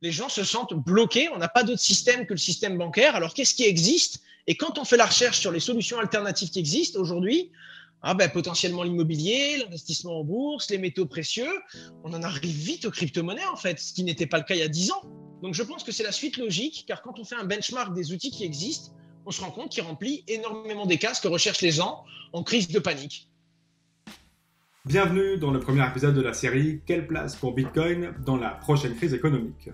les gens se sentent bloqués. On n'a pas d'autre système que le système bancaire. Alors, qu'est-ce qui existe? Et quand on fait la recherche sur les solutions alternatives qui existent aujourd'hui, potentiellement l'immobilier, l'investissement en bourse, les métaux précieux, on en arrive vite aux crypto-monnaies, en fait, ce qui n'était pas le cas il y a 10 ans. Donc, je pense que c'est la suite logique, car quand on fait un benchmark des outils qui existent, on se rend compte qu'il remplit énormément des cases que recherchent les gens en crise de panique. Bienvenue dans le premier épisode de la série « Quelle place pour Bitcoin dans la prochaine crise économique ?»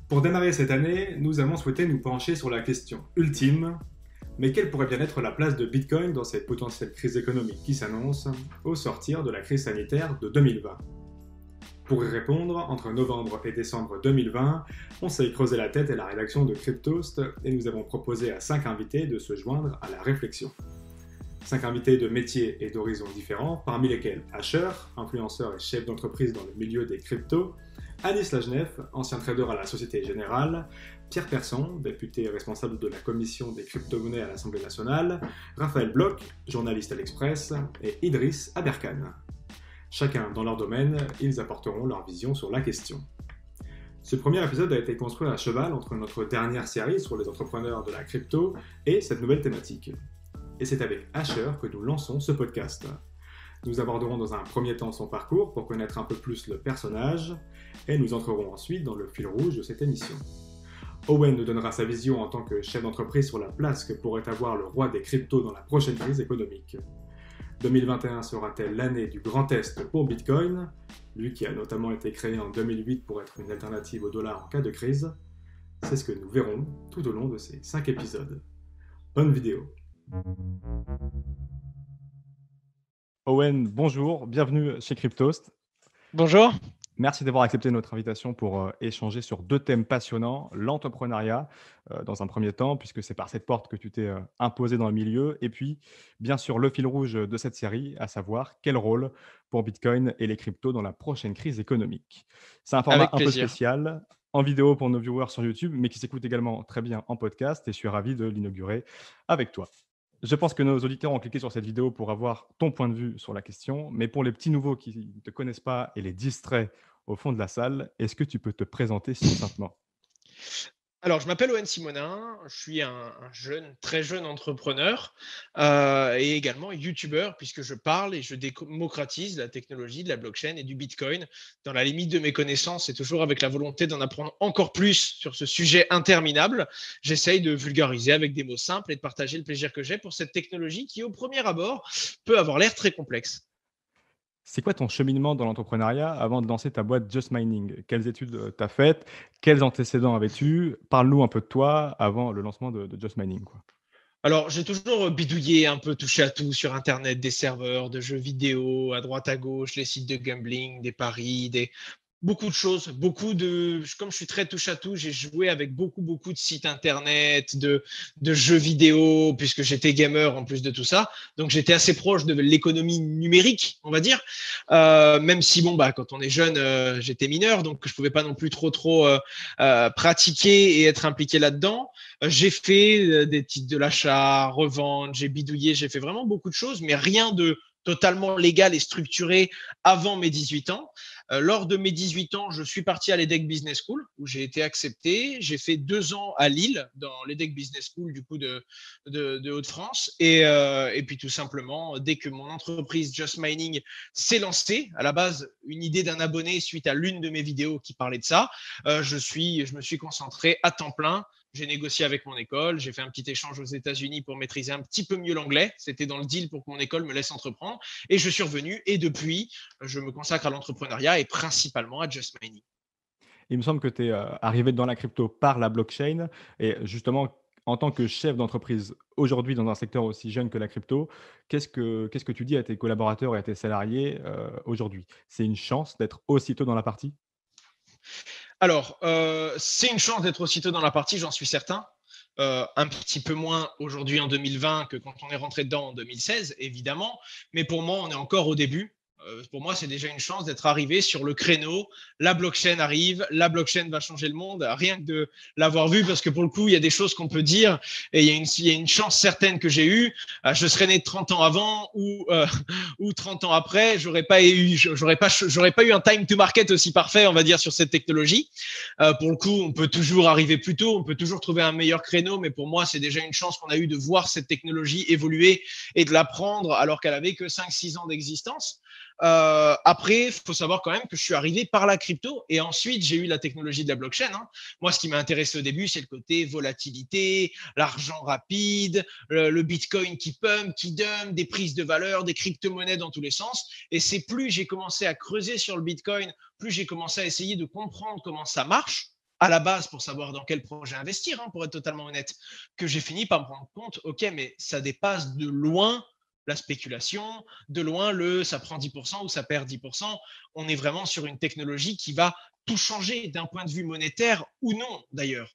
Pour démarrer cette année, nous avons souhaité nous pencher sur la question ultime: mais quelle pourrait bien être la place de Bitcoin dans cette potentielle crise économique qui s'annonce au sortir de la crise sanitaire de 2020 ? Pour y répondre, entre novembre et décembre 2020, on s'est creusé la tête à la rédaction de Cryptost et nous avons proposé à 5 invités de se joindre à la réflexion. 5 invités de métiers et d'horizons différents, parmi lesquels Asher, influenceur et chef d'entreprise dans le milieu des cryptos, Anis Lajnef, ancien trader à la Société Générale, Pierre Persson, député responsable de la commission des crypto-monnaies à l'Assemblée nationale, Raphaël Bloch, journaliste à l'Express, et Idriss Aberkan. Chacun dans leur domaine, ils apporteront leur vision sur la question. Ce premier épisode a été construit à cheval entre notre dernière série sur les entrepreneurs de la crypto et cette nouvelle thématique. Et c'est avec Asher que nous lançons ce podcast. Nous aborderons dans un premier temps son parcours pour connaître un peu plus le personnage, et nous entrerons ensuite dans le fil rouge de cette émission. Owen nous donnera sa vision en tant que chef d'entreprise sur la place que pourrait avoir le roi des cryptos dans la prochaine crise économique. 2021 sera-t-elle l'année du grand test pour Bitcoin, lui qui a notamment été créé en 2008 pour être une alternative au dollar en cas de crise? C'est ce que nous verrons tout au long de ces 5 épisodes. Bonne vidéo! Owen, bonjour, bienvenue chez Cryptost. Bonjour. Merci d'avoir accepté notre invitation pour échanger sur 2 thèmes passionnants, l'entrepreneuriat dans un premier temps, puisque c'est par cette porte que tu t'es imposé dans le milieu, et puis bien sûr le fil rouge de cette série, à savoir quel rôle pour Bitcoin et les cryptos dans la prochaine crise économique. C'est un format un peu spécial, en vidéo pour nos viewers sur YouTube, mais qui s'écoute également très bien en podcast, et je suis ravi de l'inaugurer avec toi. Je pense que nos auditeurs ont cliqué sur cette vidéo pour avoir ton point de vue sur la question, mais pour les petits nouveaux qui ne te connaissent pas et les distraits au fond de la salle, est-ce que tu peux te présenter succinctement ? Alors, je m'appelle Owen Simonin, je suis un jeune, très jeune entrepreneur et également YouTuber, puisque je parle et je démocratise la technologie de la blockchain et du Bitcoin dans la limite de mes connaissances et toujours avec la volonté d'en apprendre encore plus sur ce sujet interminable. J'essaye de vulgariser avec des mots simples et de partager le plaisir que j'ai pour cette technologie qui, au premier abord, peut avoir l'air très complexe. C'est quoi ton cheminement dans l'entrepreneuriat avant de lancer ta boîte Just Mining ? Quelles études tu as faites ? Quels antécédents avais-tu ? Parle-nous un peu de toi avant le lancement de Just Mining, quoi. Alors, j'ai toujours bidouillé un peu, touché à tout sur Internet, des serveurs de jeux vidéo, à droite, à gauche, les sites de gambling, des paris, beaucoup de choses, comme je suis très touche à tout, j'ai joué avec beaucoup de sites Internet, de jeux vidéo, puisque j'étais gamer en plus de tout ça. Donc, j'étais assez proche de l'économie numérique, on va dire. Même si, quand on est jeune, j'étais mineur, donc je pouvais pas non plus trop pratiquer et être impliqué là-dedans. J'ai fait des titres de l'achat, revente, j'ai bidouillé, j'ai fait vraiment beaucoup de choses, mais rien de totalement légal et structuré avant mes 18 ans. Lors de mes 18 ans, je suis parti à l'EDHEC Business School où j'ai été accepté. J'ai fait 2 ans à Lille dans l'EDHEC Business School du coup de Hauts-de-France. Et puis tout simplement, dès que mon entreprise Just Mining s'est lancée, à la base, une idée d'un abonné suite à l'une de mes vidéos qui parlait de ça, je me suis concentré à temps plein. J'ai négocié avec mon école, j'ai fait un petit échange aux États-Unis pour maîtriser un petit peu mieux l'anglais. C'était dans le deal pour que mon école me laisse entreprendre. Et je suis revenu et depuis, je me consacre à l'entrepreneuriat et principalement à Just Mining. Il me semble que tu es arrivé dans la crypto par la blockchain et justement, en tant que chef d'entreprise aujourd'hui dans un secteur aussi jeune que la crypto, qu'est-ce que tu dis à tes collaborateurs et à tes salariés aujourd'hui ? C'est une chance d'être aussitôt dans la partie ? Alors, c'est une chance d'être aussitôt dans la partie, j'en suis certain. Un petit peu moins aujourd'hui en 2020 que quand on est rentré dedans en 2016, évidemment. Mais pour moi, on est encore au début. Pour moi, c'est déjà une chance d'être arrivé sur le créneau. La blockchain arrive, la blockchain va changer le monde. Rien que de l'avoir vu, parce que pour le coup, il y a des choses qu'on peut dire et il y a une chance certaine que j'ai eue. Je serais né 30 ans avant ou 30 ans après, j'aurais pas eu un time to market aussi parfait, on va dire, sur cette technologie. Pour le coup, on peut toujours arriver plus tôt, on peut toujours trouver un meilleur créneau, mais pour moi, c'est déjà une chance qu'on a eu de voir cette technologie évoluer et de l'apprendre alors qu'elle avait que 5-6 ans d'existence. Après, il faut savoir quand même que je suis arrivé par la crypto et ensuite j'ai eu la technologie de la blockchain. Moi, ce qui m'a intéressé au début, c'est le côté volatilité, l'argent rapide, le Bitcoin qui pump, qui dump, des prises de valeur, des crypto-monnaies dans tous les sens. Et c'est plus j'ai commencé à creuser sur le Bitcoin, plus j'ai commencé à essayer de comprendre comment ça marche à la base pour savoir dans quel projet investir, pour être totalement honnête, que j'ai fini par me rendre compte, ok, mais ça dépasse de loin la spéculation, de loin ça prend 10% ou ça perd 10%. On est vraiment sur une technologie qui va tout changer d'un point de vue monétaire ou non d'ailleurs.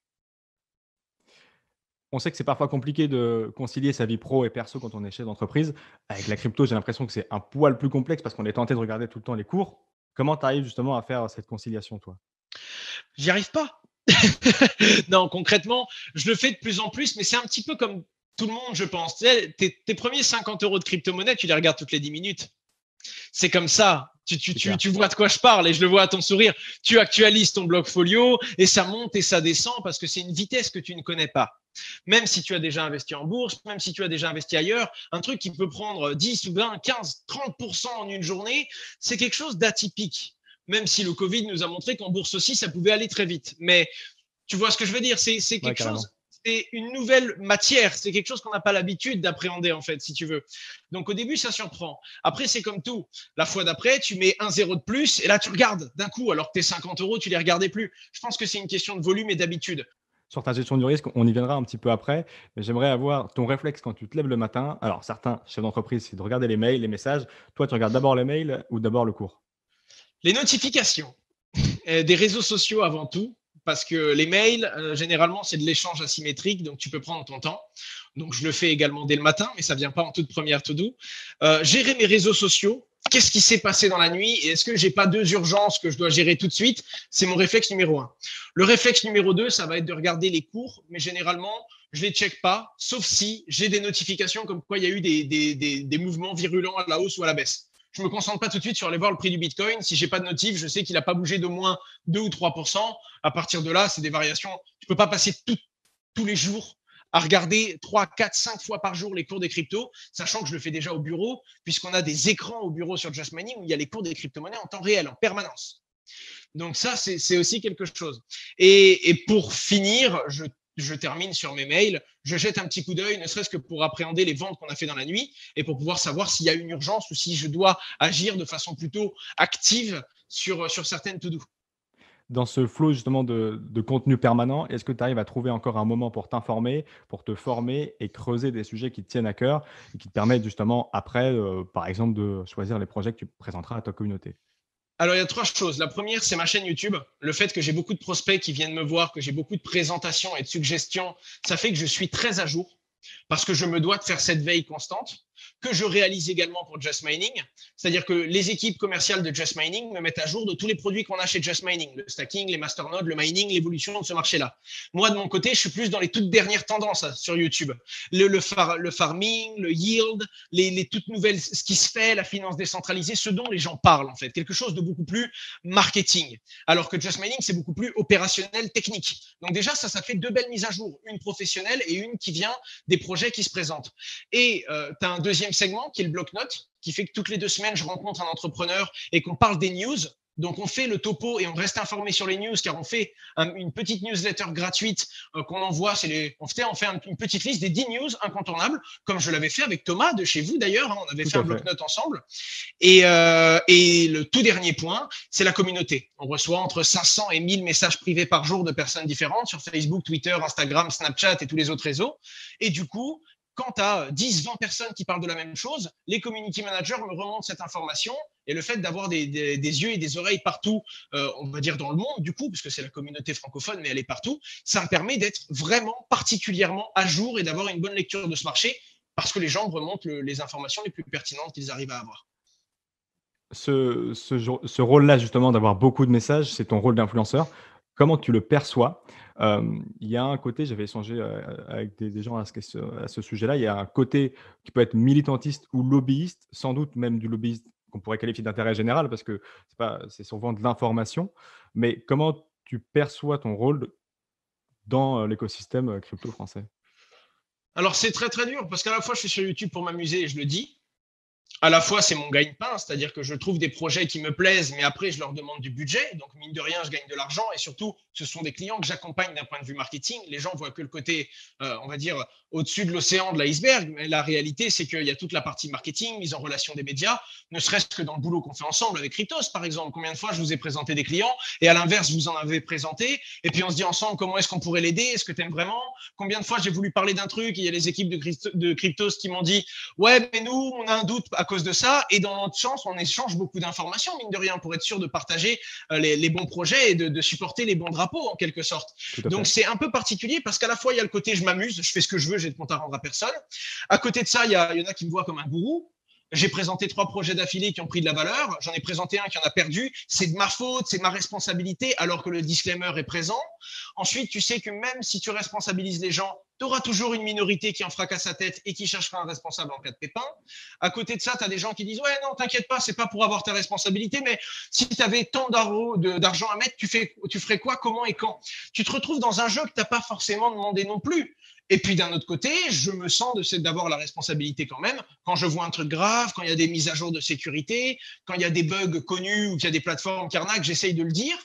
On sait que c'est parfois compliqué de concilier sa vie pro et perso quand on est chef d'entreprise. Avec la crypto, j'ai l'impression que c'est un poil plus complexe parce qu'on est tenté de regarder tout le temps les cours. Comment tu arrives justement à faire cette conciliation, toi? J'y arrive pas. Non, concrètement, je le fais de plus en plus, mais c'est un petit peu comme tout le monde, je pense. Tu sais, tes premiers 50 € de crypto-monnaie, tu les regardes toutes les 10 minutes. C'est comme ça. Tu vois de quoi je parle et je le vois à ton sourire. Tu actualises ton bloc-folio et ça monte et ça descend parce que c'est une vitesse que tu ne connais pas. Même si tu as déjà investi en bourse, même si tu as déjà investi ailleurs, un truc qui peut prendre 10 ou 20, 15, 30% en une journée, c'est quelque chose d'atypique. Même si le Covid nous a montré qu'en bourse aussi, ça pouvait aller très vite. Mais tu vois ce que je veux dire, c'est quelque chose, c'est une nouvelle matière, c'est quelque chose qu'on n'a pas l'habitude d'appréhender en fait, si tu veux. Donc au début, ça surprend. Après, c'est comme tout. La fois d'après, tu mets un zéro de plus et là, tu regardes d'un coup, alors que tes 50 €, tu les regardais plus. Je pense que c'est une question de volume et d'habitude. Sur ta gestion du risque, on y viendra un petit peu après, mais j'aimerais avoir ton réflexe quand tu te lèves le matin. Alors certains chefs d'entreprise, c'est de regarder les mails, les messages. Toi, tu regardes d'abord les mails ou d'abord le cours? Les notifications des réseaux sociaux avant tout, parce que les mails, généralement, c'est de l'échange asymétrique, donc tu peux prendre ton temps. Donc, je le fais également dès le matin, mais ça ne vient pas en toute première to-do. Gérer mes réseaux sociaux. Qu'est-ce qui s'est passé dans la nuit et est-ce que j'ai pas 2 urgences que je dois gérer tout de suite? C'est mon réflexe numéro 1. Le réflexe numéro 2, ça va être de regarder les cours, mais généralement, je les check pas, sauf si j'ai des notifications comme quoi il y a eu des mouvements virulents à la hausse ou à la baisse. Je me concentre pas tout de suite sur aller voir le prix du Bitcoin. Si j'ai pas de notif, je sais qu'il n'a pas bougé d'au moins 2 ou 3%. À partir de là, c'est des variations. Tu peux pas passer tous les jours à regarder 3, 4, 5 fois par jour les cours des cryptos, sachant que je le fais déjà au bureau, puisqu'on a des écrans au bureau sur Just Mining où il y a les cours des crypto-monnaies en temps réel, en permanence. Donc ça, c'est aussi quelque chose. Et pour finir, je termine sur mes mails, je jette un petit coup d'œil, ne serait-ce que pour appréhender les ventes qu'on a fait dans la nuit et pour pouvoir savoir s'il y a une urgence ou si je dois agir de façon plutôt active sur certaines to-do. Dans ce flot justement de contenu permanent, est-ce que tu arrives à trouver encore un moment pour t'informer, pour te former et creuser des sujets qui te tiennent à cœur et qui te permettent justement après, par exemple, de choisir les projets que tu présenteras à ta communauté? Alors, il y a 3 choses. La première, c'est ma chaîne YouTube. Le fait que j'ai beaucoup de prospects qui viennent me voir, que j'ai beaucoup de présentations et de suggestions, ça fait que je suis très à jour parce que je me dois de faire cette veille constante que je réalise également pour Just Mining. C'est-à-dire que les équipes commerciales de Just Mining me mettent à jour de tous les produits qu'on a chez Just Mining, le stacking, les masternodes, le mining, l'évolution de ce marché-là. Moi, de mon côté, je suis plus dans les toutes dernières tendances sur YouTube. Le farming, le yield, les toutes nouvelles, ce qui se fait, la finance décentralisée, ce dont les gens parlent en fait. Quelque chose de beaucoup plus marketing. Alors que Just Mining, c'est beaucoup plus opérationnel, technique. Donc déjà, ça fait 2 belles mises à jour. Une professionnelle et une qui vient des projets qui se présentent. Et tu as un deuxième segment qui est le bloc-notes, qui fait que toutes les 2 semaines, je rencontre un entrepreneur et qu'on parle des news. Donc, on fait le topo et on reste informé sur les news car on fait une petite newsletter gratuite qu'on envoie. On fait une petite liste des 10 news incontournables, comme je l'avais fait avec Thomas de chez vous d'ailleurs. On avait fait un bloc-notes ensemble. Et le tout dernier point, c'est la communauté. On reçoit entre 500 et 1000 messages privés par jour de personnes différentes sur Facebook, Twitter, Instagram, Snapchat et tous les autres réseaux. Et du coup, quand tu as 10, 20 personnes qui parlent de la même chose, les community managers me remontent cette information et le fait d'avoir des yeux et des oreilles partout, on va dire dans le monde du coup, puisque c'est la communauté francophone, mais elle est partout, ça me permet d'être vraiment particulièrement à jour et d'avoir une bonne lecture de ce marché parce que les gens me remontent les informations les plus pertinentes qu'ils arrivent à avoir. ce rôle-là, justement, d'avoir beaucoup de messages, c'est ton rôle d'influenceur. Comment tu le perçois? Il y a un côté, j'avais échangé avec des gens à ce sujet-là, il y a un côté qui peut être militantiste ou lobbyiste, sans doute même du lobbyiste qu'on pourrait qualifier d'intérêt général parce que c'est souvent de l'information. Mais comment tu perçois ton rôle dans l'écosystème crypto français? Alors, c'est très, très dur parce qu'à la fois, je suis sur YouTube pour m'amuser et je le dis. À la fois, c'est mon gagne-pain, c'est-à-dire que je trouve des projets qui me plaisent, mais après, je leur demande du budget. Donc, mine de rien, je gagne de l'argent. Et surtout, ce sont des clients que j'accompagne d'un point de vue marketing. Les gens voient que le côté, on va dire, au-dessus de l'océan de l'iceberg. Mais la réalité, c'est qu'il y a toute la partie marketing, mise en relation des médias, ne serait-ce que dans le boulot qu'on fait ensemble avec Cryptos, par exemple. Combien de fois je vous ai présenté des clients et à l'inverse, vous en avez présenté. Et puis, on se dit ensemble, comment est-ce qu'on pourrait l'aider? Est-ce que tu aimes vraiment? Combien de fois j'ai voulu parler d'un truc et il y a les équipes de Cryptos qui m'ont dit, ouais, mais nous, on a un doute à cause de ça. Et dans notre sens, on échange beaucoup d'informations, mine de rien, pour être sûr de partager les bons projets et de supporter les bons drapeaux, en quelque sorte. Donc, c'est un peu particulier parce qu'à la fois, il y a le côté je m'amuse, je fais ce que je veux, j'ai de compte à rendre à personne. À côté de ça, il y en a qui me voient comme un gourou. J'ai présenté 3 projets d'affilée qui ont pris de la valeur. J'en ai présenté un qui en a perdu. C'est de ma faute, c'est ma responsabilité, alors que le disclaimer est présent. Ensuite, tu sais que même si tu responsabilises les gens, tu auras toujours une minorité qui en fracasse sa tête et qui cherchera un responsable en cas de pépin. À côté de ça, tu as des gens qui disent « Ouais, non, t'inquiète pas, c'est pas pour avoir ta responsabilité, mais si tu avais tant d'argent à mettre, tu ferais quoi, comment et quand ?» Tu te retrouves dans un jeu que tu n'as pas forcément demandé non plus. Et puis d'un autre côté, je me sens d'avoir la responsabilité quand même. Quand je vois un truc grave, quand il y a des mises à jour de sécurité, quand il y a des bugs connus ou qu'il y a des plateformes qui arnaquent, j'essaye de le dire.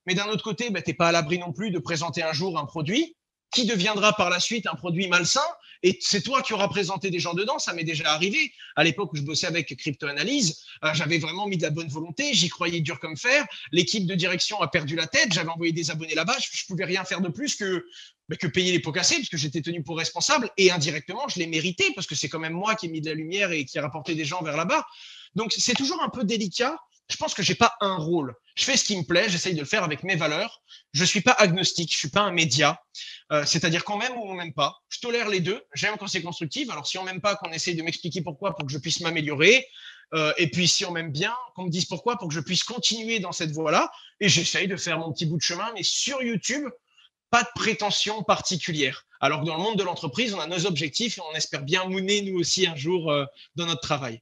Mais d'un autre côté, tu n'es pas à l'abri non plus de présenter un jour un produit qui deviendra par la suite un produit malsain. Et c'est toi qui auras présenté des gens dedans. Ça m'est déjà arrivé. À l'époque où je bossais avec Crypto Analyse, j'avais vraiment mis de la bonne volonté. J'y croyais dur comme fer. L'équipe de direction a perdu la tête. J'avais envoyé des abonnés là-bas. Je ne pouvais rien faire de plus que payer les pots cassés, parce que j'étais tenu pour responsable. Et indirectement, je l'ai mérité, parce que c'est quand même moi qui ai mis de la lumière et qui a rapporté des gens vers là-bas. Donc, c'est toujours un peu délicat. Je pense que je n'ai pas un rôle. Je fais ce qui me plaît, j'essaye de le faire avec mes valeurs. Je ne suis pas agnostique, je ne suis pas un média. C'est-à-dire qu'on m'aime ou on ne m'aime pas. Je tolère les deux. J'aime quand c'est constructif. Alors, si on ne m'aime pas, qu'on essaye de m'expliquer pourquoi pour que je puisse m'améliorer. Et puis, si on m'aime bien, qu'on me dise pourquoi pour que je puisse continuer dans cette voie-là. Et j'essaye de faire mon petit bout de chemin. Mais sur YouTube, pas de prétention particulière. Alors que dans le monde de l'entreprise, on a nos objectifs et on espère bien mouner nous aussi un jour dans notre travail.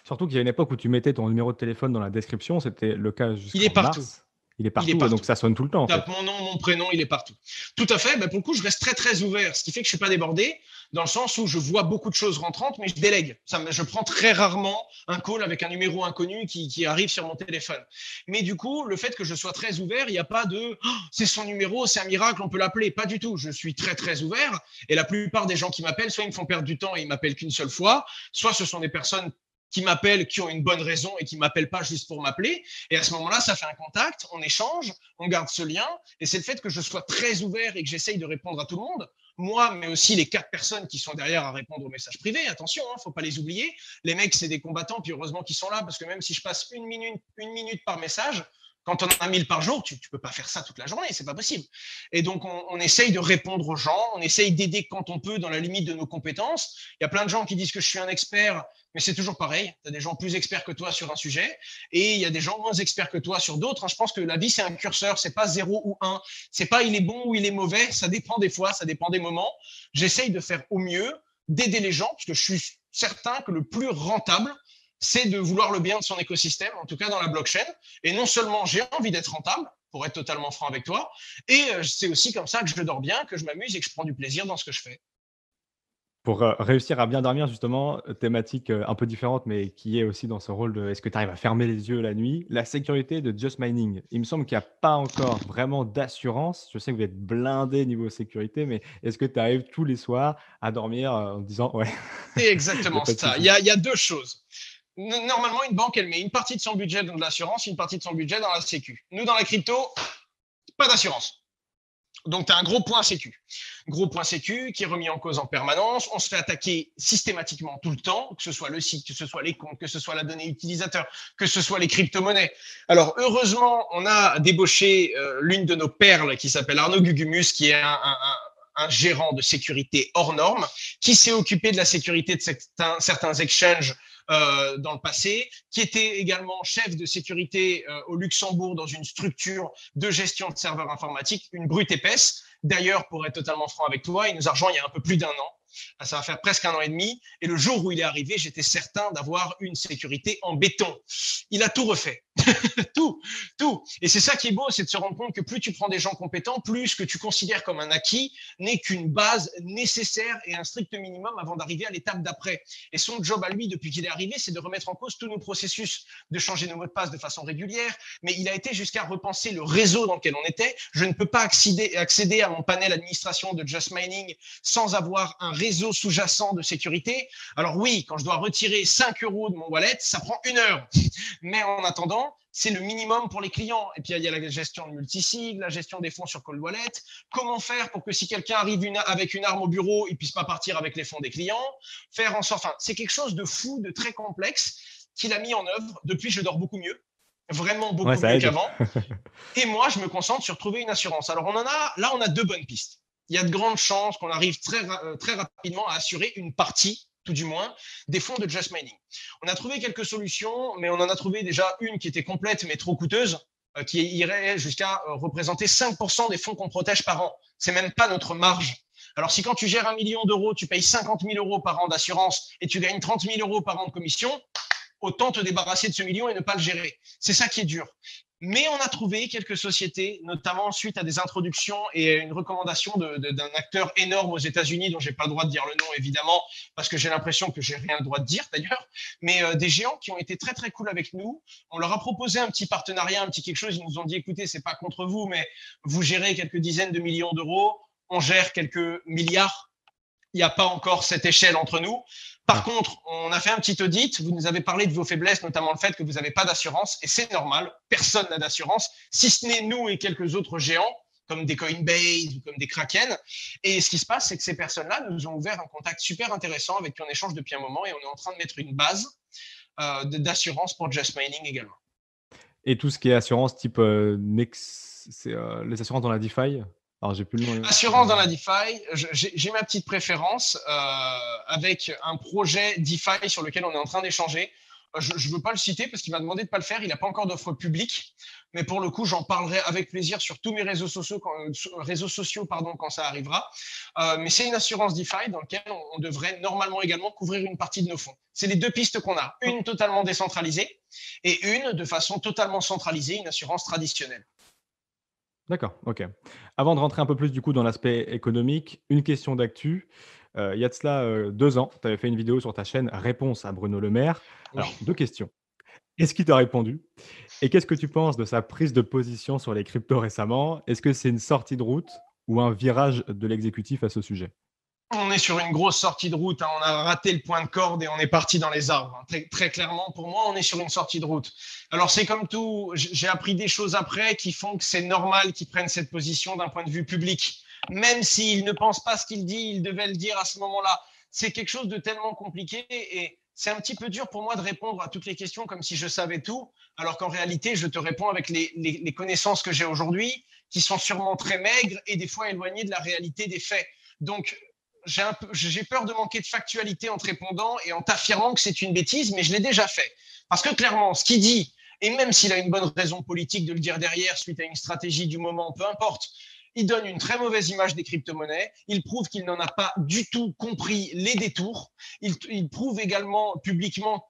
Surtout qu'il y a une époque où tu mettais ton numéro de téléphone dans la description, c'était le cas jusqu'en mars. Il est partout, donc ça sonne tout le temps. Tape mon nom, mon prénom, il est partout. Tout à fait. Pour le coup, je reste très, très ouvert, ce qui fait que je ne suis pas débordé, dans le sens où je vois beaucoup de choses rentrantes, mais je délègue. Je prends très rarement un call avec un numéro inconnu qui arrive sur mon téléphone. Mais du coup, le fait que je sois très ouvert, il n'y a pas de c'est son numéro, c'est un miracle, on peut l'appeler. Pas du tout. Je suis très, très ouvert. Et la plupart des gens qui m'appellent, soit ils me font perdre du temps et ils m'appellent qu'une seule fois, soit ce sont des personnes qui m'appellent, qui ont une bonne raison et qui ne m'appellent pas juste pour m'appeler. Et à ce moment-là, ça fait un contact, on échange, on garde ce lien. Et c'est le fait que je sois très ouvert et que j'essaye de répondre à tout le monde. Moi, mais aussi les 4 personnes qui sont derrière à répondre aux messages privés. Attention, faut pas les oublier. Les mecs, c'est des combattants, puis heureusement qu'ils sont là, parce que même si je passe une minute par message, quand on en a 1000 par jour, tu peux pas faire ça toute la journée, c'est pas possible. Et donc, on essaye de répondre aux gens, on essaye d'aider quand on peut dans la limite de nos compétences. Il y a plein de gens qui disent que je suis un expert, mais c'est toujours pareil. Tu as des gens plus experts que toi sur un sujet et il y a des gens moins experts que toi sur d'autres. Je pense que la vie, c'est un curseur, c'est pas 0 ou 1. C'est pas il est bon ou il est mauvais, ça dépend des fois, ça dépend des moments. J'essaye de faire au mieux, d'aider les gens, parce que je suis certain que le plus rentable, c'est de vouloir le bien de son écosystème, en tout cas dans la blockchain. Et non seulement j'ai envie d'être rentable, pour être totalement franc avec toi, et c'est aussi comme ça que je dors bien, que je m'amuse et que je prends du plaisir dans ce que je fais. Pour réussir à bien dormir, justement, thématique un peu différente, mais qui est aussi dans ce rôle de est-ce que tu arrives à fermer les yeux la nuit? La sécurité de Just Mining. Il me semble qu'il n'y a pas encore vraiment d'assurance. Je sais que vous êtes blindé niveau sécurité, mais est-ce que tu arrives tous les soirs à dormir en disant ouais. C'est exactement ça. Il y a 2 choses. Normalement, une banque, elle met une partie de son budget dans de l'assurance, une partie de son budget dans la sécu. Nous, dans la crypto, pas d'assurance. Donc, tu as un gros point sécu. Gros point sécu qui est remis en cause en permanence. On se fait attaquer systématiquement tout le temps, que ce soit le site, que ce soit les comptes, que ce soit la donnée utilisateur, que ce soit les crypto-monnaies. Alors, heureusement, on a débauché l'une de nos perles qui s'appelle Arnaud Gugumus, qui est un gérant de sécurité hors norme, qui s'est occupé de la sécurité de certains exchanges dans le passé, qui était également chef de sécurité au Luxembourg dans une structure de gestion de serveurs informatiques, une brute épaisse. D'ailleurs, pour être totalement franc avec toi, il nous a rejoint il y a un peu plus d'1 an. Ça va faire presque 1 an et demi. Et le jour où il est arrivé, j'étais certain d'avoir une sécurité en béton. Il a tout refait. tout. Et c'est ça qui est beau, c'est de se rendre compte que plus tu prends des gens compétents, plus ce que tu considères comme un acquis n'est qu'une base nécessaire et un strict minimum avant d'arriver à l'étape d'après. Et son job à lui, depuis qu'il est arrivé, c'est de remettre en cause tous nos processus, de changer nos mots de passe de façon régulière. Mais il a été jusqu'à repenser le réseau dans lequel on était. Je ne peux pas accéder à mon panel administration de Just Mining sans avoir un réseau sous-jacent de sécurité. Alors oui, quand je dois retirer 5 € de mon wallet, ça prend 1 heure. Mais en attendant, c'est le minimum pour les clients. Et puis, il y a la gestion de multisig, la gestion des fonds sur Cold Wallet. Comment faire pour que si quelqu'un arrive avec une arme au bureau, il ne puisse pas partir avec les fonds des clients? Faire en sorte, enfin, c'est quelque chose de fou, de très complexe qu'il a mis en œuvre. Depuis, je dors beaucoup mieux. Vraiment beaucoup mieux qu'avant. Et moi, je me concentre sur trouver une assurance. Alors, on a 2 bonnes pistes. Il y a de grandes chances qu'on arrive très rapidement à assurer une partie, tout du moins, des fonds de Just Mining. On a trouvé quelques solutions, mais on en a trouvé déjà une qui était complète, mais trop coûteuse, qui irait jusqu'à représenter 5% des fonds qu'on protège par an. C'est même pas notre marge. Alors, si quand tu gères 1 million d'euros, tu payes 50 000 € par an d'assurance et tu gagnes 30 000 € par an de commission, autant te débarrasser de ce million et ne pas le gérer. C'est ça qui est dur. Mais on a trouvé quelques sociétés, notamment suite à des introductions et une recommandation d'un acteur énorme aux États-Unis, dont je n'ai pas le droit de dire le nom, évidemment, parce que j'ai l'impression que je n'ai rien le droit de dire, d'ailleurs, mais des géants qui ont été très, très cool avec nous. On leur a proposé un petit partenariat, un petit quelque chose. Ils nous ont dit, écoutez, ce n'est pas contre vous, mais vous gérez quelques dizaines de millions d'euros, on gère quelques milliards. Il n'y a pas encore cette échelle entre nous. Par contre, on a fait un petit audit. Vous nous avez parlé de vos faiblesses, notamment le fait que vous n'avez pas d'assurance. Et c'est normal, personne n'a d'assurance, si ce n'est nous et quelques autres géants, comme des Coinbase ou comme des Kraken. Et ce qui se passe, c'est que ces personnes-là nous ont ouvert un contact super intéressant avec qui on échange depuis un moment. Et on est en train de mettre une base d'assurance pour Just Mining également. Et tout ce qui est assurance type c'est les assurances dans la DeFi? Alors, j'ai plus le nom. Assurance dans la DeFi, j'ai ma petite préférence avec un projet DeFi sur lequel on est en train d'échanger. Je ne veux pas le citer parce qu'il m'a demandé de ne pas le faire. Il n'a pas encore d'offre publique. Mais pour le coup, j'en parlerai avec plaisir sur tous mes réseaux sociaux quand ça arrivera. Mais c'est une assurance DeFi dans laquelle on devrait normalement également couvrir une partie de nos fonds. C'est les 2 pistes qu'on a. Une totalement décentralisée et une de façon totalement centralisée, une assurance traditionnelle. D'accord, ok. Avant de rentrer un peu plus du coup dans l'aspect économique, une question d'actu. Il y a de cela 2 ans, tu avais fait une vidéo sur ta chaîne Réponse à Bruno Le Maire. Alors, 2 questions. Est-ce qu'il t'a répondu? Et qu'est-ce que tu penses de sa prise de position sur les cryptos récemment? Est-ce que c'est une sortie de route ou un virage de l'exécutif à ce sujet? On est sur une grosse sortie de route. On a raté le point de corde et on est parti dans les arbres. Très, très clairement, pour moi, on est sur une sortie de route. Alors, c'est comme tout. J'ai appris des choses après qui font que c'est normal qu'ils prennent cette position d'un point de vue public. Même s'il ne pense pas ce qu'il dit, il devait le dire à ce moment-là. C'est quelque chose de tellement compliqué et c'est un petit peu dur pour moi de répondre à toutes les questions comme si je savais tout, alors qu'en réalité, je te réponds avec les connaissances que j'ai aujourd'hui, qui sont sûrement très maigres et des fois éloignées de la réalité des faits. Donc, j'ai peur de manquer de factualité en te répondant et en t'affirmant que c'est une bêtise, mais je l'ai déjà fait. Parce que clairement, ce qu'il dit, et même s'il a une bonne raison politique de le dire derrière suite à une stratégie du moment, peu importe, il donne une très mauvaise image des crypto-monnaies. Il prouve qu'il n'en a pas du tout compris les détours. Il prouve également publiquement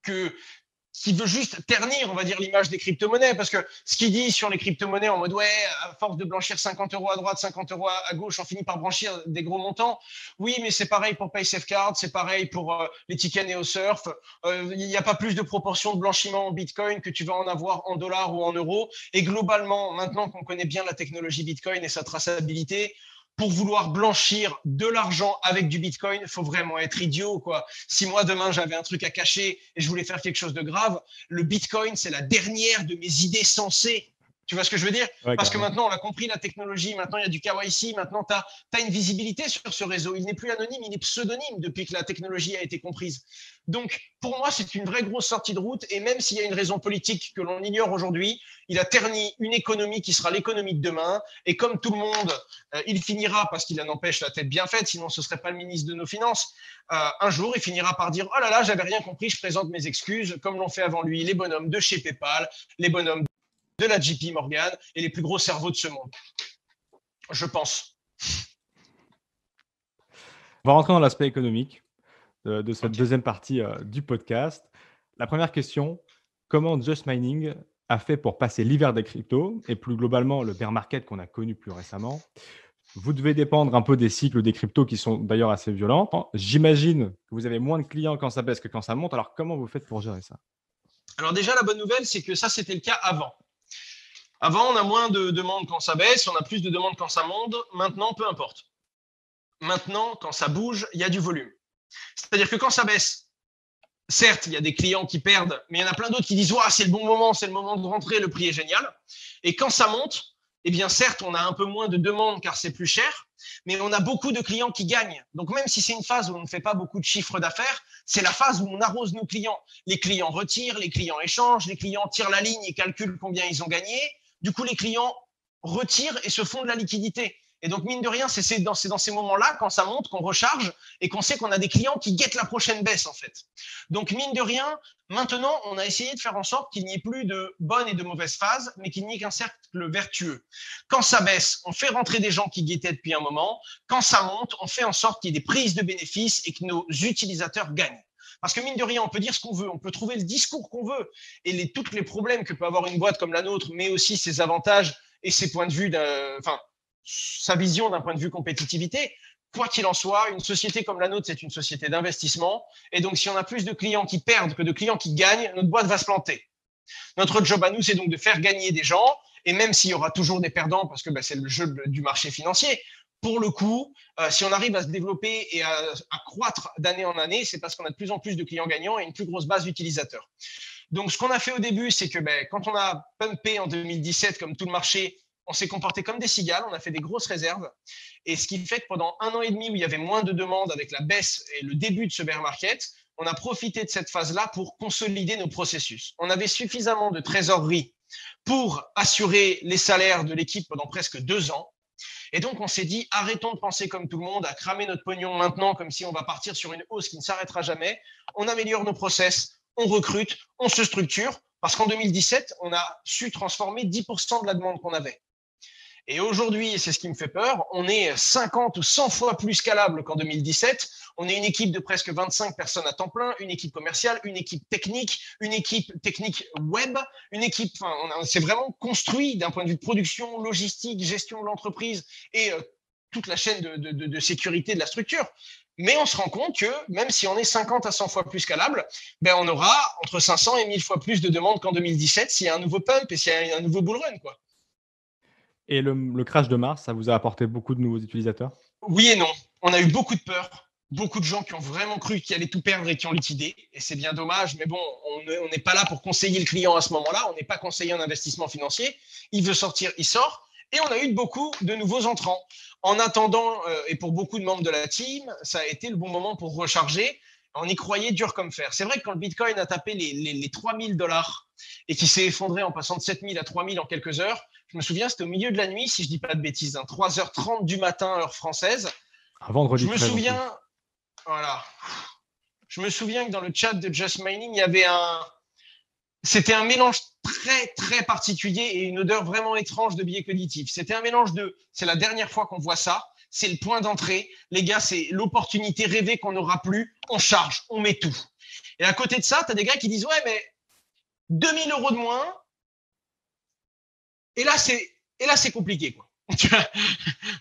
qu'il veut juste ternir, on va dire, l'image des crypto-monnaies, parce que ce qu'il dit sur les crypto-monnaies en mode, ouais, à force de blanchir 50 € à droite, 50 € à gauche, on finit par blanchir des gros montants. Oui, mais c'est pareil pour PaySafeCard, c'est pareil pour les tickets NeoSurf. Il n'y a pas plus de proportion de blanchiment en Bitcoin que tu vas en avoir en dollars ou en euros. Et globalement, maintenant qu'on connaît bien la technologie Bitcoin et sa traçabilité, pour vouloir blanchir de l'argent avec du Bitcoin, il faut vraiment être idiot, quoi. Si moi, demain, j'avais un truc à cacher et je voulais faire quelque chose de grave, le Bitcoin, c'est la dernière de mes idées sensées. Tu vois ce que je veux dire? Ouais, Parce que carrément. maintenant, on a compris la technologie, maintenant il y a du KYC, maintenant tu as une visibilité sur ce réseau. Il n'est plus anonyme, il est pseudonyme depuis que la technologie a été comprise. Donc, pour moi, c'est une vraie grosse sortie de route. Et même s'il y a une raison politique que l'on ignore aujourd'hui, il a terni une économie qui sera l'économie de demain. Et comme tout le monde, il finira, parce qu'il en empêche la tête bien faite, sinon ce ne serait pas le ministre de nos Finances, un jour, il finira par dire « Oh là là, j'avais rien compris, je présente mes excuses », comme l'ont fait avant lui les bonhommes de chez PayPal, les bonhommes de la JP Morgan et les plus gros cerveaux de ce monde. Je pense. On va rentrer dans l'aspect économique de cette Ok. deuxième partie du podcast. La première question, comment Just Mining a fait pour passer l'hiver des cryptos et plus globalement le bear market qu'on a connu plus récemment? Vous devez dépendre un peu des cycles des cryptos qui sont d'ailleurs assez violents. J'imagine que vous avez moins de clients quand ça baisse que quand ça monte. Alors, comment vous faites pour gérer ça? Alors déjà, la bonne nouvelle, c'est que ça, c'était le cas avant. Avant, on a moins de demandes quand ça baisse, on a plus de demandes quand ça monte. Maintenant, peu importe. Maintenant, quand ça bouge, il y a du volume. C'est-à-dire que quand ça baisse, certes, il y a des clients qui perdent, mais il y en a plein d'autres qui disent « c'est le bon moment, c'est le moment de rentrer, le prix est génial ». Et quand ça monte, eh bien certes, on a un peu moins de demandes car c'est plus cher, mais on a beaucoup de clients qui gagnent. Donc même si c'est une phase où on ne fait pas beaucoup de chiffres d'affaires, c'est la phase où on arrose nos clients. Les clients retirent, les clients échangent, les clients tirent la ligne et calculent combien ils ont gagné. Du coup, les clients retirent et se font de la liquidité. Et donc, mine de rien, c'est dans ces moments-là, quand ça monte, qu'on recharge et qu'on sait qu'on a des clients qui guettent la prochaine baisse, en fait. Donc, mine de rien, maintenant, on a essayé de faire en sorte qu'il n'y ait plus de bonnes et de mauvaises phases, mais qu'il n'y ait qu'un cercle vertueux. Quand ça baisse, on fait rentrer des gens qui guettaient depuis un moment. Quand ça monte, on fait en sorte qu'il y ait des prises de bénéfices et que nos utilisateurs gagnent. Parce que mine de rien, on peut dire ce qu'on veut, on peut trouver le discours qu'on veut et tous les problèmes que peut avoir une boîte comme la nôtre, mais aussi ses avantages et ses points de vue, sa vision d'un point de vue compétitivité. Quoi qu'il en soit, une société comme la nôtre, c'est une société d'investissement. Et donc, si on a plus de clients qui perdent que de clients qui gagnent, notre boîte va se planter. Notre job à nous, c'est donc de faire gagner des gens. Et même s'il y aura toujours des perdants, parce que c'est le jeu du marché financier, pour le coup, si on arrive à se développer et à croître d'année en année, c'est parce qu'on a de plus en plus de clients gagnants et une plus grosse base d'utilisateurs. Donc, ce qu'on a fait au début, c'est que quand on a pumpé en 2017, comme tout le marché, on s'est comporté comme des cigales, on a fait des grosses réserves. Et ce qui fait que pendant 1 an et demi où il y avait moins de demandes avec la baisse et le début de ce bear market, on a profité de cette phase-là pour consolider nos processus. On avait suffisamment de trésorerie pour assurer les salaires de l'équipe pendant presque 2 ans. Et donc, on s'est dit, arrêtons de penser comme tout le monde, à cramer notre pognon maintenant, comme si on va partir sur une hausse qui ne s'arrêtera jamais. On améliore nos process, on recrute, on se structure, parce qu'en 2017, on a su transformer 10% de la demande qu'on avait. Et aujourd'hui, c'est ce qui me fait peur, on est 50 ou 100 fois plus scalable qu'en 2017. On est une équipe de presque 25 personnes à temps plein, une équipe commerciale, une équipe technique web, une équipe, on s'est vraiment construit d'un point de vue de production, logistique, gestion de l'entreprise et toute la chaîne de sécurité de la structure. Mais on se rend compte que même si on est 50 à 100 fois plus scalable, on aura entre 500 et 1000 fois plus de demandes qu'en 2017 s'il y a un nouveau pump et s'il y a un nouveau bull run, quoi. Et le crash de mars, ça vous a apporté beaucoup de nouveaux utilisateurs? Oui et non. On a eu beaucoup de peur, beaucoup de gens qui ont vraiment cru qu'ils allaient tout perdre et qui ont liquidé. Et c'est bien dommage, mais bon, on n'est pas là pour conseiller le client à ce moment-là. On n'est pas conseiller en investissement financier. Il veut sortir, il sort. Et on a eu beaucoup de nouveaux entrants. En attendant, et pour beaucoup de membres de la team, ça a été le bon moment pour recharger. On y croyait dur comme fer. C'est vrai que quand le Bitcoin a tapé les 3000 $ et qui s'est effondré en passant de 7000 à 3000 en quelques heures, je me souviens, c'était au milieu de la nuit, si je ne dis pas de bêtises, 3h30 du matin, heure française. Un vendredi. Je me souviens, voilà. Je me souviens que dans le chat de Just Mining, il y avait c'était un mélange très, très particulier et une odeur vraiment étrange de billets cognitifs. C'était un mélange c'est la dernière fois qu'on voit ça, c'est le point d'entrée. Les gars, c'est l'opportunité rêvée qu'on n'aura plus. On charge, on met tout. Et à côté de ça, tu as des gars qui disent, ouais, mais 2000 € de moins. Et là, c'est compliqué, quoi.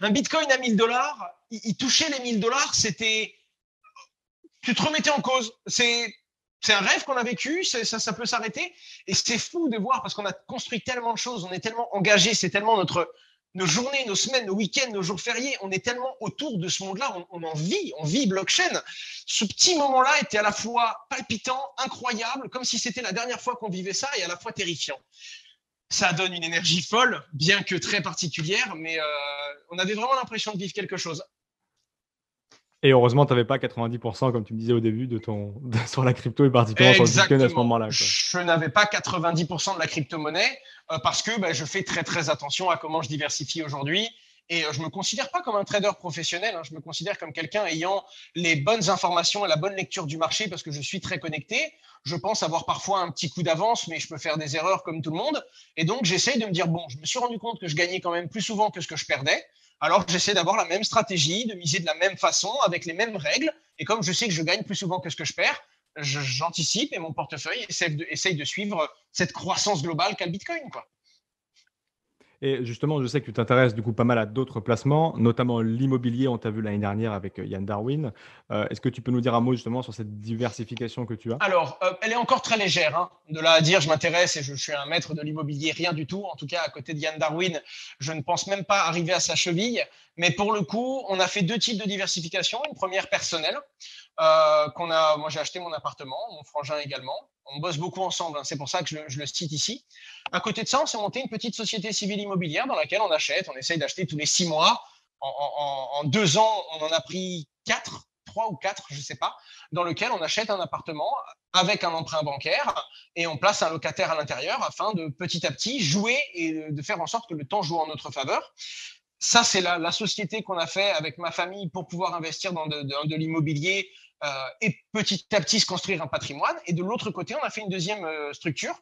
Un Bitcoin à 1000 $, il touchait les 1000 $, tu te remettais en cause. C'est un rêve qu'on a vécu, ça peut s'arrêter. Et c'est fou de voir parce qu'on a construit tellement de choses, on est tellement engagés, c'est tellement nos journées, nos semaines, nos week-ends, nos jours fériés, on est tellement autour de ce monde-là, on vit blockchain. Ce petit moment-là était à la fois palpitant, incroyable, comme si c'était la dernière fois qu'on vivait ça et à la fois terrifiant. Ça donne une énergie folle, bien que très particulière, mais on avait vraiment l'impression de vivre quelque chose. Et heureusement, tu n'avais pas 90%, comme tu me disais au début, sur la crypto et particulièrement sur le Bitcoin à ce Exactement. moment-là. Je n'avais pas 90% de la crypto-monnaie parce que je fais très, très attention à comment je diversifie aujourd'hui. Et je ne me considère pas comme un trader professionnel. Je me considère comme quelqu'un ayant les bonnes informations et la bonne lecture du marché parce que je suis très connecté. Je pense avoir parfois un petit coup d'avance, mais je peux faire des erreurs comme tout le monde. Et donc, j'essaye de me dire, bon, je me suis rendu compte que je gagnais quand même plus souvent que ce que je perdais. Alors, j'essaie d'avoir la même stratégie, de miser de la même façon, avec les mêmes règles. Et comme je sais que je gagne plus souvent que ce que je perds, j'anticipe et mon portefeuille essaye de suivre cette croissance globale qu'a le Bitcoin, quoi. Et justement, je sais que tu t'intéresses du coup pas mal à d'autres placements, notamment l'immobilier. On t'a vu l'année dernière avec Yann Darwin. Est-ce que tu peux nous dire un mot justement sur cette diversification que tu as? Alors, elle est encore très légère. De là à dire, je m'intéresse et je suis un maître de l'immobilier, rien du tout. En tout cas, à côté de Yann Darwin, je ne pense même pas arriver à sa cheville. Mais pour le coup, on a fait deux types de diversification. Une première personnelle, moi, j'ai acheté mon appartement, mon frangin également. On bosse beaucoup ensemble, c'est pour ça que je le cite ici. À côté de ça, on s'est monté une petite société civile immobilière dans laquelle on essaye d'acheter tous les 6 mois. En 2 ans, on en a pris 4, 3 ou 4, je ne sais pas, dans lequel on achète un appartement avec un emprunt bancaire et on place un locataire à l'intérieur afin de petit à petit jouer et de faire en sorte que le temps joue en notre faveur. Ça, c'est la société qu'on a fait avec ma famille pour pouvoir investir dans de l'immobilier et petit à petit se construire un patrimoine. Et de l'autre côté, on a fait une deuxième structure.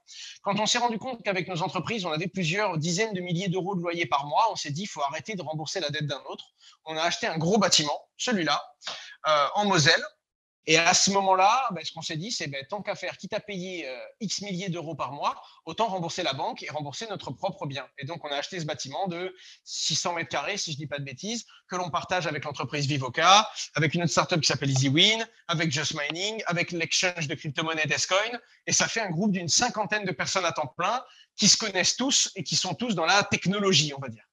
Quand on s'est rendu compte qu'avec nos entreprises, on avait plusieurs dizaines de milliers d'euros de loyer par mois, on s'est dit, il faut arrêter de rembourser la dette d'un autre. On a acheté un gros bâtiment, celui-là, en Moselle. Et à ce moment-là, ce qu'on s'est dit, c'est tant qu'à faire, quitte à payer X milliers d'euros par mois, autant rembourser la banque et rembourser notre propre bien. Et donc, on a acheté ce bâtiment de 600 mètres carrés, si je ne dis pas de bêtises, que l'on partage avec l'entreprise Vivoca, avec une autre startup qui s'appelle EasyWin, avec Just Mining, avec l'exchange de crypto-monnaie Descoin. Et ça fait un groupe d'une 50aine de personnes à temps plein qui se connaissent tous et qui sont tous dans la technologie, on va dire.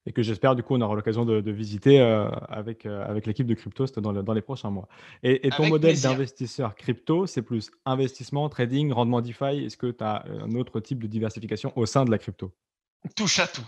Et que j'espère, du coup, on aura l'occasion de visiter avec l'équipe de Cryptost dans les prochains mois. Et ton Avec modèle plaisir. d'investisseur crypto, c'est plus investissement, trading, rendement DeFi. Est-ce que tu as un autre type de diversification au sein de la crypto? Touche à tout.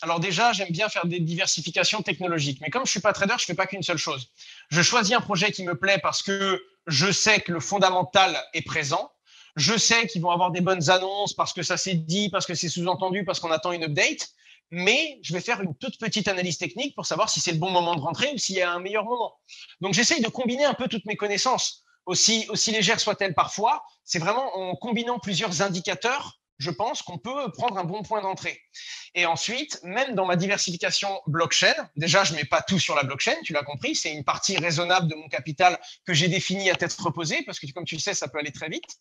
Alors déjà, j'aime bien faire des diversifications technologiques. Mais comme je ne suis pas trader, je ne fais pas qu'une seule chose. Je choisis un projet qui me plaît parce que je sais que le fondamental est présent. Je sais qu'ils vont avoir des bonnes annonces parce que ça s'est dit, parce que c'est sous-entendu, parce qu'on attend une update. Mais je vais faire une toute petite analyse technique pour savoir si c'est le bon moment de rentrer ou s'il y a un meilleur moment. Donc j'essaye de combiner un peu toutes mes connaissances, aussi légères soient-elles parfois. C'est vraiment en combinant plusieurs indicateurs, je pense, qu'on peut prendre un bon point d'entrée. Et ensuite, même dans ma diversification blockchain, déjà, je ne mets pas tout sur la blockchain, tu l'as compris, c'est une partie raisonnable de mon capital que j'ai définie à tête reposée, parce que comme tu le sais, ça peut aller très vite.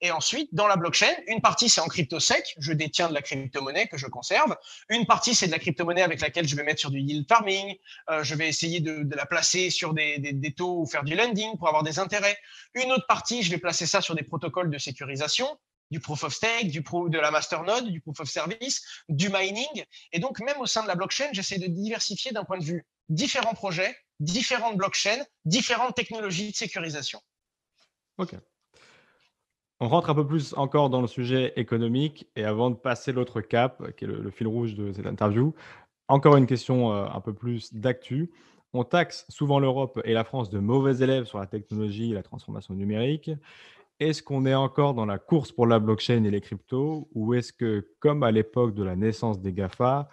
Et ensuite, dans la blockchain, une partie, c'est en crypto-sec, je détiens de la crypto-monnaie que je conserve. Une partie, c'est de la crypto-monnaie avec laquelle je vais mettre sur du yield farming. Je vais essayer de la placer sur des taux ou faire du lending pour avoir des intérêts. Une autre partie, je vais placer ça sur des protocoles de sécurisation, du proof of stake, de la masternode, du proof of service, du mining. Et donc, même au sein de la blockchain, j'essaie de diversifier d'un point de vue différents projets, différentes blockchains, différentes technologies de sécurisation. Ok. On rentre un peu plus encore dans le sujet économique et avant de passer l'autre cap, qui est le fil rouge de cette interview, encore une question un peu plus d'actu. On taxe souvent l'Europe et la France de mauvais élèves sur la technologie et la transformation numérique. Est-ce qu'on est encore dans la course pour la blockchain et les cryptos ou est-ce que, comme à l'époque de la naissance des GAFA,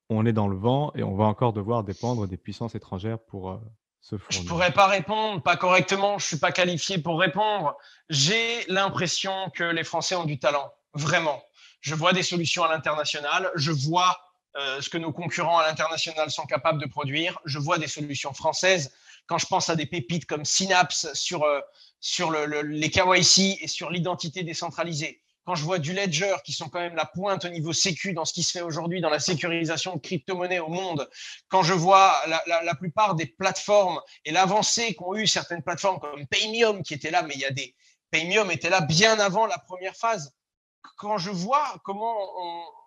on est dans le vent et on va encore devoir dépendre des puissances étrangères pour se Je fournir? pourrais pas répondre, pas correctement, je suis pas qualifié pour répondre. J'ai l'impression que les Français ont du talent, vraiment. Je vois des solutions à l'international, je vois ce que nos concurrents à l'international sont capables de produire, je vois des solutions françaises. Quand je pense à des pépites comme Synapse sur les KYC et sur l'identité décentralisée, quand je vois du Ledger qui sont quand même la pointe au niveau sécu dans ce qui se fait aujourd'hui dans la sécurisation de crypto-monnaies au monde, quand je vois la plupart des plateformes et l'avancée qu'ont eu certaines plateformes comme Paymium qui étaient là, mais Paymium était là bien avant la première phase. Quand je vois comment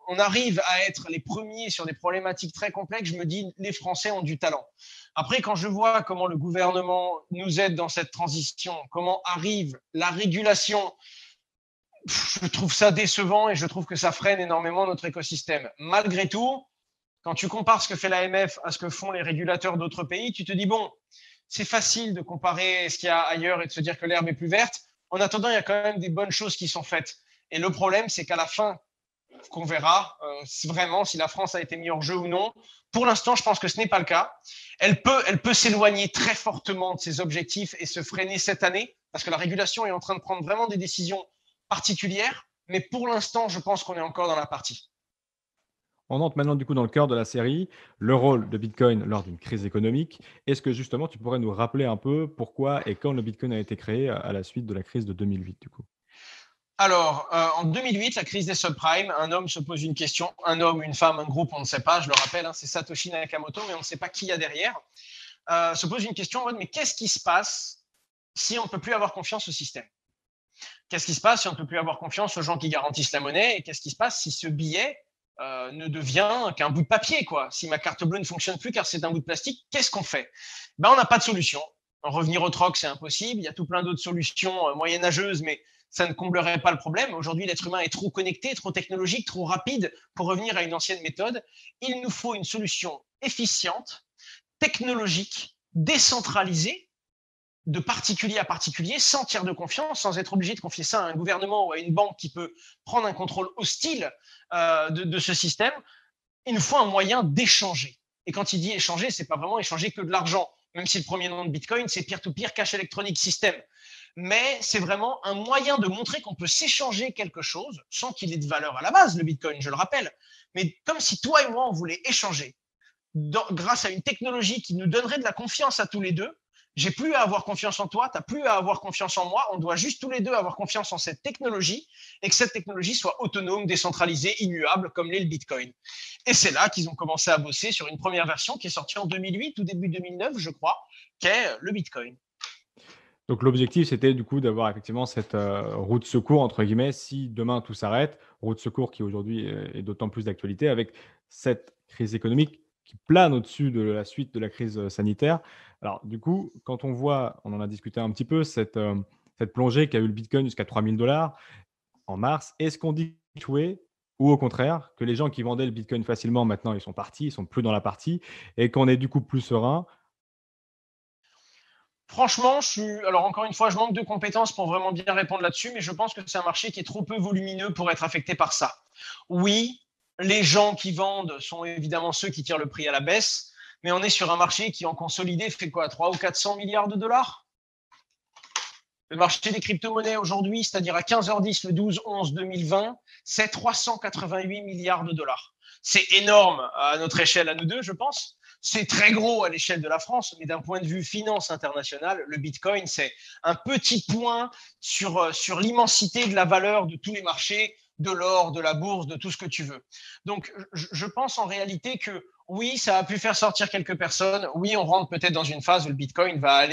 on arrive à être les premiers sur des problématiques très complexes, je me dis les Français ont du talent. Après, quand je vois comment le gouvernement nous aide dans cette transition, comment arrive la régulation je trouve ça décevant et je trouve que ça freine énormément notre écosystème. Malgré tout, quand tu compares ce que fait l'AMF à ce que font les régulateurs d'autres pays, tu te dis, bon, c'est facile de comparer ce qu'il y a ailleurs et de se dire que l'herbe est plus verte. En attendant, il y a quand même des bonnes choses qui sont faites. Et le problème, c'est qu'à la fin, qu'on verra vraiment si la France a été mise hors jeu ou non. Pour l'instant, je pense que ce n'est pas le cas. Elle peut s'éloigner très fortement de ses objectifs et se freiner cette année, parce que la régulation est en train de prendre vraiment des décisions particulières. Mais pour l'instant, je pense qu'on est encore dans la partie. On entre maintenant du coup dans le cœur de la série, le rôle de Bitcoin lors d'une crise économique. Est-ce que justement tu pourrais nous rappeler un peu pourquoi et quand le Bitcoin a été créé à la suite de la crise de 2008 du coup? Alors, en 2008, la crise des subprimes, un homme se pose une question, un homme, une femme, un groupe, on ne sait pas, je le rappelle, c'est Satoshi Nakamoto, mais on ne sait pas qui il y a derrière, se pose une question en mode, mais qu'est-ce qui se passe si on ne peut plus avoir confiance au système? Qu'est-ce qui se passe si on ne peut plus avoir confiance aux gens qui garantissent la monnaie? Et qu'est-ce qui se passe si ce billet ne devient qu'un bout de papier, quoi? Si ma carte bleue ne fonctionne plus car c'est un bout de plastique, qu'est-ce qu'on fait? On n'a pas de solution. Revenir au troc, c'est impossible. Il y a tout plein d'autres solutions moyenâgeuses, mais ça ne comblerait pas le problème. Aujourd'hui, l'être humain est trop connecté, trop technologique, trop rapide pour revenir à une ancienne méthode. Il nous faut une solution efficiente, technologique, décentralisée, de particulier à particulier, sans tiers de confiance, sans être obligé de confier ça à un gouvernement ou à une banque qui peut prendre un contrôle hostile de ce système. Il nous faut un moyen d'échanger. Et quand il dit échanger, ce n'est pas vraiment échanger que de l'argent, même si le premier nom de Bitcoin, c'est peer-to-peer cash électronique système. Mais c'est vraiment un moyen de montrer qu'on peut s'échanger quelque chose sans qu'il ait de valeur à la base, le Bitcoin, je le rappelle. Mais comme si toi et moi, on voulait échanger grâce à une technologie qui nous donnerait de la confiance à tous les deux. J'ai plus à avoir confiance en toi, tu n'as plus à avoir confiance en moi. On doit juste tous les deux avoir confiance en cette technologie et que cette technologie soit autonome, décentralisée, immuable, comme l'est le Bitcoin. Et c'est là qu'ils ont commencé à bosser sur une première version qui est sortie en 2008 ou début 2009, je crois, qu'est le Bitcoin. Donc l'objectif, c'était du coup d'avoir effectivement cette roue de secours, entre guillemets, si demain tout s'arrête, roue de secours qui aujourd'hui est d'autant plus d'actualité avec cette crise économique qui plane au-dessus de la suite de la crise sanitaire. Alors du coup, quand on voit, on en a discuté un petit peu, cette plongée qu'a eu le Bitcoin jusqu'à 3 000 $ en mars, est-ce qu'on dit échoué ou au contraire que les gens qui vendaient le Bitcoin facilement, maintenant, ils sont partis, ils sont plus dans la partie et qu'on est du coup plus serein? Franchement, alors encore une fois, je manque de compétences pour vraiment bien répondre là-dessus, mais je pense que c'est un marché qui est trop peu volumineux pour être affecté par ça. Oui, les gens qui vendent sont évidemment ceux qui tirent le prix à la baisse, mais on est sur un marché qui, en consolidé, fait quoi, 300 ou 400 milliards de dollars? Le marché des crypto-monnaies aujourd'hui, c'est-à-dire à 15h10 le 12/11/2020, c'est 388 milliards de dollars. C'est énorme à notre échelle, à nous deux, je pense. C'est très gros à l'échelle de la France, mais d'un point de vue finance internationale, le Bitcoin, c'est un petit point sur l'immensité de la valeur de tous les marchés, de l'or, de la bourse, de tout ce que tu veux. Donc, je pense en réalité que oui, ça a pu faire sortir quelques personnes. Oui, on rentre peut-être dans une phase où le Bitcoin va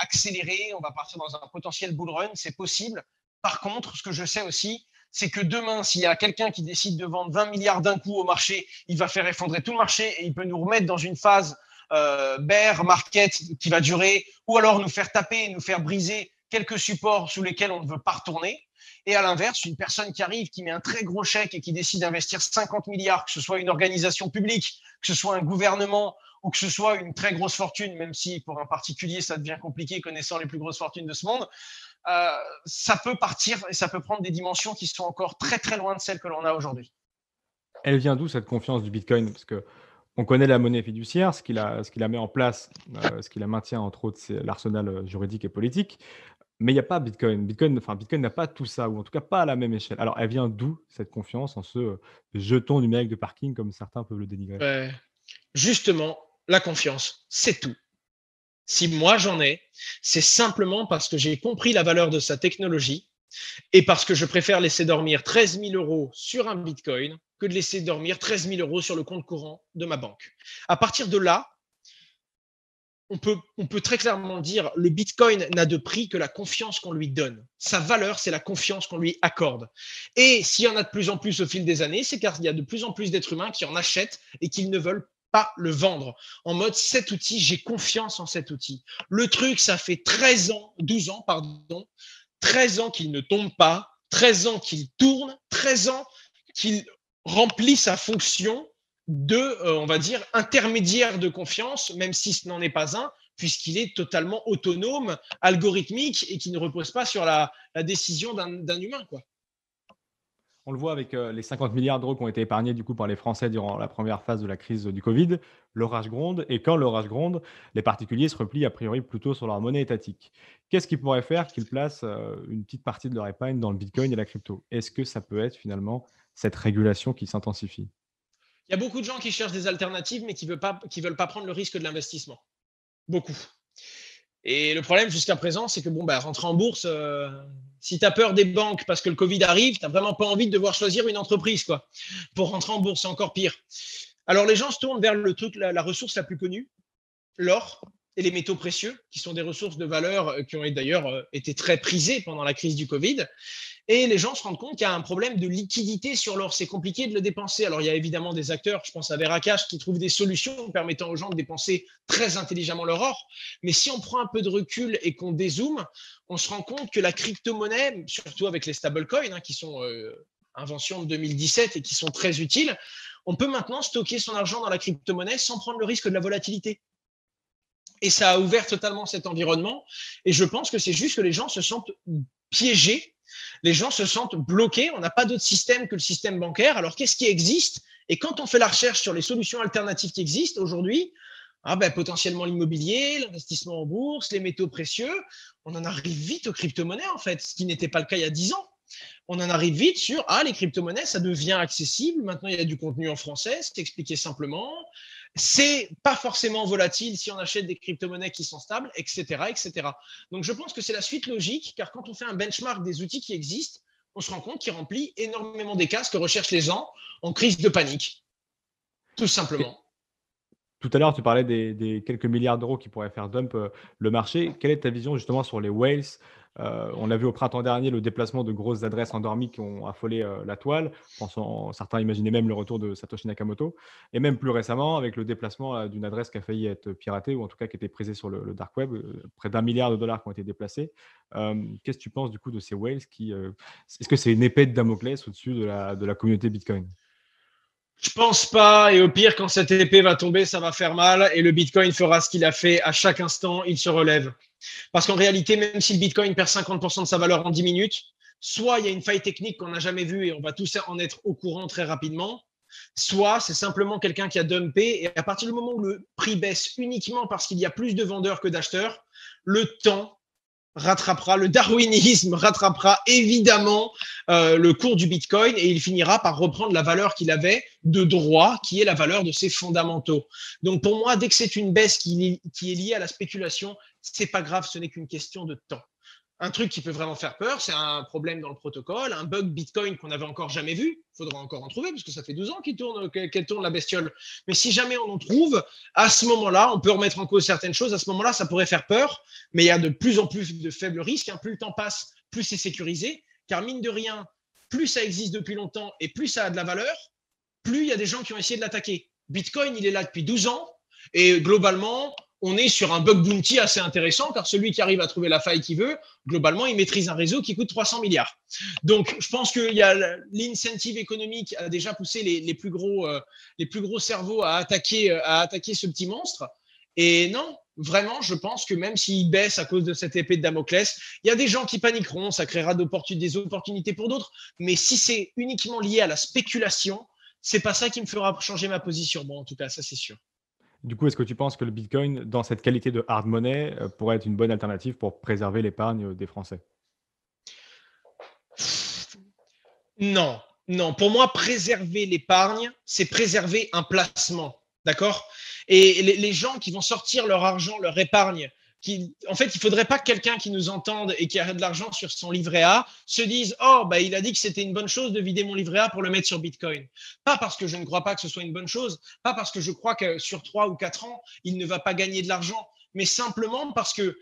accélérer, on va partir dans un potentiel bull run, c'est possible. Par contre, ce que je sais aussi, c'est que demain, s'il y a quelqu'un qui décide de vendre 20 milliards d'un coup au marché, il va faire effondrer tout le marché et il peut nous remettre dans une phase bear market qui va durer, ou alors nous faire taper, nous faire briser quelques supports sous lesquels on ne veut pas retourner. Et à l'inverse, une personne qui arrive, qui met un très gros chèque et qui décide d'investir 50 milliards, que ce soit une organisation publique, que ce soit un gouvernement ou que ce soit une très grosse fortune, même si pour un particulier, ça devient compliqué connaissant les plus grosses fortunes de ce monde, ça peut partir et ça peut prendre des dimensions qui sont encore très très loin de celles que l'on a aujourd'hui. Elle vient d'où cette confiance du Bitcoin? Parce que on connaît la monnaie fiduciaire, ce qui la met en place, ce qui la maintient entre autres, c'est l'arsenal juridique et politique. Mais il n'y a pas Bitcoin. Bitcoin n'a pas tout ça, ou en tout cas pas à la même échelle. Alors, elle vient d'où cette confiance en ce jeton numérique de parking, comme certains peuvent le dénigrer? Justement, la confiance, c'est tout. Si moi j'en ai, c'est simplement parce que j'ai compris la valeur de sa technologie et parce que je préfère laisser dormir 13 000 € sur un Bitcoin que de laisser dormir 13 000 € sur le compte courant de ma banque. À partir de là, on peut très clairement dire le Bitcoin n'a de prix que la confiance qu'on lui donne. Sa valeur, c'est la confiance qu'on lui accorde. Et s'il y en a de plus en plus au fil des années, c'est car il y a de plus en plus d'êtres humains qui en achètent et qui ne veulent pas le vendre. En mode, cet outil, j'ai confiance en cet outil. Le truc, ça fait 13 ans, 12 ans, pardon, 13 ans qu'il ne tombe pas. 13 ans qu'il tourne, 13 ans qu'il remplit sa fonction de, on va dire, intermédiaire de confiance, même si ce n'en est pas un, puisqu'il est totalement autonome, algorithmique et qui ne repose pas sur la décision d'un humain, quoi. On le voit avec les 50 milliards d'euros qui ont été épargnés du coup par les Français durant la première phase de la crise du Covid. L'orage gronde et quand l'orage gronde, les particuliers se replient a priori plutôt sur leur monnaie étatique. Qu'est-ce qui pourrait faire qu'ils placent une petite partie de leur épargne dans le Bitcoin et la crypto? Est-ce que ça peut être finalement cette régulation qui s'intensifie? Il y a beaucoup de gens qui cherchent des alternatives, mais qui ne veulent pas prendre le risque de l'investissement. Beaucoup. Et le problème jusqu'à présent, c'est que rentrer en bourse, si tu as peur des banques parce que le Covid arrive, tu n'as vraiment pas envie de devoir choisir une entreprise, quoi. Pour rentrer en bourse, c'est encore pire. Alors les gens se tournent vers la ressource la plus connue, l'or et les métaux précieux, qui sont des ressources de valeur qui ont d'ailleurs été très prisées pendant la crise du Covid. Et les gens se rendent compte qu'il y a un problème de liquidité sur l'or. C'est compliqué de le dépenser. Alors, il y a évidemment des acteurs, je pense à Veracash, qui trouvent des solutions permettant aux gens de dépenser très intelligemment leur or. Mais si on prend un peu de recul et qu'on dézoome, on se rend compte que la crypto-monnaie, surtout avec les stablecoins, qui sont inventions de 2017 et qui sont très utiles, on peut maintenant stocker son argent dans la crypto-monnaie sans prendre le risque de la volatilité. Et ça a ouvert totalement cet environnement. Et je pense que c'est juste que les gens se sentent piégés. Les gens se sentent bloqués. On n'a pas d'autre système que le système bancaire. Alors, qu'est-ce qui existe? Et quand on fait la recherche sur les solutions alternatives qui existent aujourd'hui, potentiellement l'immobilier, l'investissement en bourse, les métaux précieux, on en arrive vite aux crypto-monnaies, en fait, ce qui n'était pas le cas il y a 10 ans. On en arrive vite sur les crypto-monnaies, ça devient accessible. Maintenant, il y a du contenu en français, c'est expliqué simplement. C'est pas forcément volatile si on achète des crypto-monnaies qui sont stables, etc., etc. Donc, je pense que c'est la suite logique, car quand on fait un benchmark des outils qui existent, on se rend compte qu'il remplit énormément des cases que recherchent les gens en crise de panique, tout simplement. Tout à l'heure, tu parlais des quelques milliards d'euros qui pourraient faire dump le marché. Quelle est ta vision justement sur les whales? On a vu au printemps dernier le déplacement de grosses adresses endormies qui ont affolé la toile. Certains imaginaient même le retour de Satoshi Nakamoto. Et même plus récemment, avec le déplacement d'une adresse qui a failli être piratée ou en tout cas qui était prisée sur le dark web, près d'1 milliard de dollars qui ont été déplacés. Qu'est-ce que tu penses du coup de ces whales est-ce que c'est une épée de Damoclès au-dessus de la communauté Bitcoin? Je pense pas, et au pire, quand cette épée va tomber, ça va faire mal, et le Bitcoin fera ce qu'il a fait à chaque instant, il se relève. Parce qu'en réalité, même si le Bitcoin perd 50% de sa valeur en 10 minutes, soit il y a une faille technique qu'on n'a jamais vue et on va tous en être au courant très rapidement, soit c'est simplement quelqu'un qui a dumpé, et à partir du moment où le prix baisse uniquement parce qu'il y a plus de vendeurs que d'acheteurs, le temps rattrapera, le darwinisme rattrapera évidemment le cours du Bitcoin et il finira par reprendre la valeur qu'il avait de droit, qui est la valeur de ses fondamentaux. Donc pour moi, dès que c'est une baisse qui est liée à la spéculation, c'est pas grave, ce n'est qu'une question de temps. Un truc qui peut vraiment faire peur, c'est un problème dans le protocole, un bug Bitcoin qu'on n'avait encore jamais vu. Il faudra encore en trouver, parce que ça fait 12 ans qu'elle tourne la bestiole. Mais si jamais on en trouve, à ce moment-là, on peut remettre en cause certaines choses. À ce moment-là, ça pourrait faire peur, mais il y a de plus en plus de faibles risques. Plus le temps passe, plus c'est sécurisé. Car mine de rien, plus ça existe depuis longtemps et plus ça a de la valeur, plus il y a des gens qui ont essayé de l'attaquer. Bitcoin, il est là depuis 12 ans, et globalement, on est sur un bug bounty assez intéressant, car celui qui arrive à trouver la faille qu'il veut, globalement, il maîtrise un réseau qui coûte 300 milliards. Donc, je pense que l'incentive économique a déjà poussé les plus gros cerveaux à attaquer ce petit monstre. Et non, vraiment, je pense que même s'il baisse à cause de cette épée de Damoclès, il y a des gens qui paniqueront, ça créera des opportunités pour d'autres. Mais si c'est uniquement lié à la spéculation, c'est pas ça qui me fera changer ma position. Bon, en tout cas, ça, c'est sûr. Du coup, est-ce que tu penses que le Bitcoin, dans cette qualité de hard money, pourrait être une bonne alternative pour préserver l'épargne des Français? Non, non. Pour moi, préserver l'épargne, c'est préserver un placement. D'accord? Et les gens qui vont sortir leur argent, leur épargne, en fait, il ne faudrait pas que quelqu'un qui nous entende et qui a de l'argent sur son livret A se dise « Oh, il a dit que c'était une bonne chose de vider mon livret A pour le mettre sur Bitcoin. » Pas parce que je ne crois pas que ce soit une bonne chose, pas parce que je crois que sur 3 ou 4 ans, il ne va pas gagner de l'argent, mais simplement parce que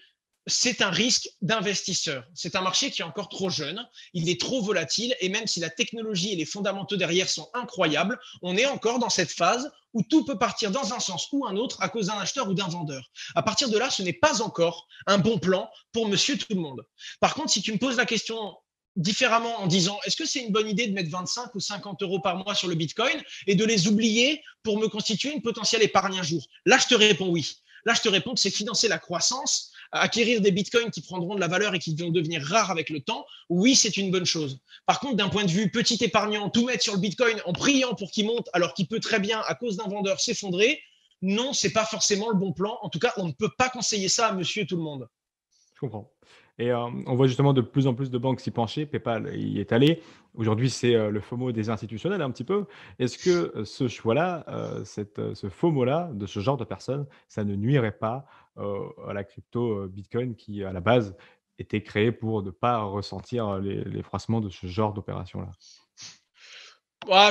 c'est un risque d'investisseur. C'est un marché qui est encore trop jeune, il est trop volatile et même si la technologie et les fondamentaux derrière sont incroyables, on est encore dans cette phase où tout peut partir dans un sens ou un autre à cause d'un acheteur ou d'un vendeur. À partir de là, ce n'est pas encore un bon plan pour monsieur tout le monde. Par contre, si tu me poses la question différemment en disant, est-ce que c'est une bonne idée de mettre 25 ou 50 euros par mois sur le Bitcoin et de les oublier pour me constituer une potentielle épargne un jour? Là, je te réponds oui. Là, je te réponds que c'est financer la croissance, acquérir des bitcoins qui prendront de la valeur et qui vont devenir rares avec le temps. Oui, c'est une bonne chose. Par contre, d'un point de vue petit épargnant, tout mettre sur le bitcoin en priant pour qu'il monte alors qu'il peut très bien, à cause d'un vendeur, s'effondrer, non, c'est pas forcément le bon plan. En tout cas, on ne peut pas conseiller ça à monsieur tout le monde. Je comprends. Et on voit justement de plus en plus de banques s'y pencher. PayPal y est allé. Aujourd'hui, c'est le FOMO des institutionnels un petit peu. Est-ce que ce choix-là, ce FOMO-là, de ce genre de personnes, ça ne nuirait pas à la crypto Bitcoin qui, à la base, était créée pour ne pas ressentir les froissements de ce genre d'opération-là?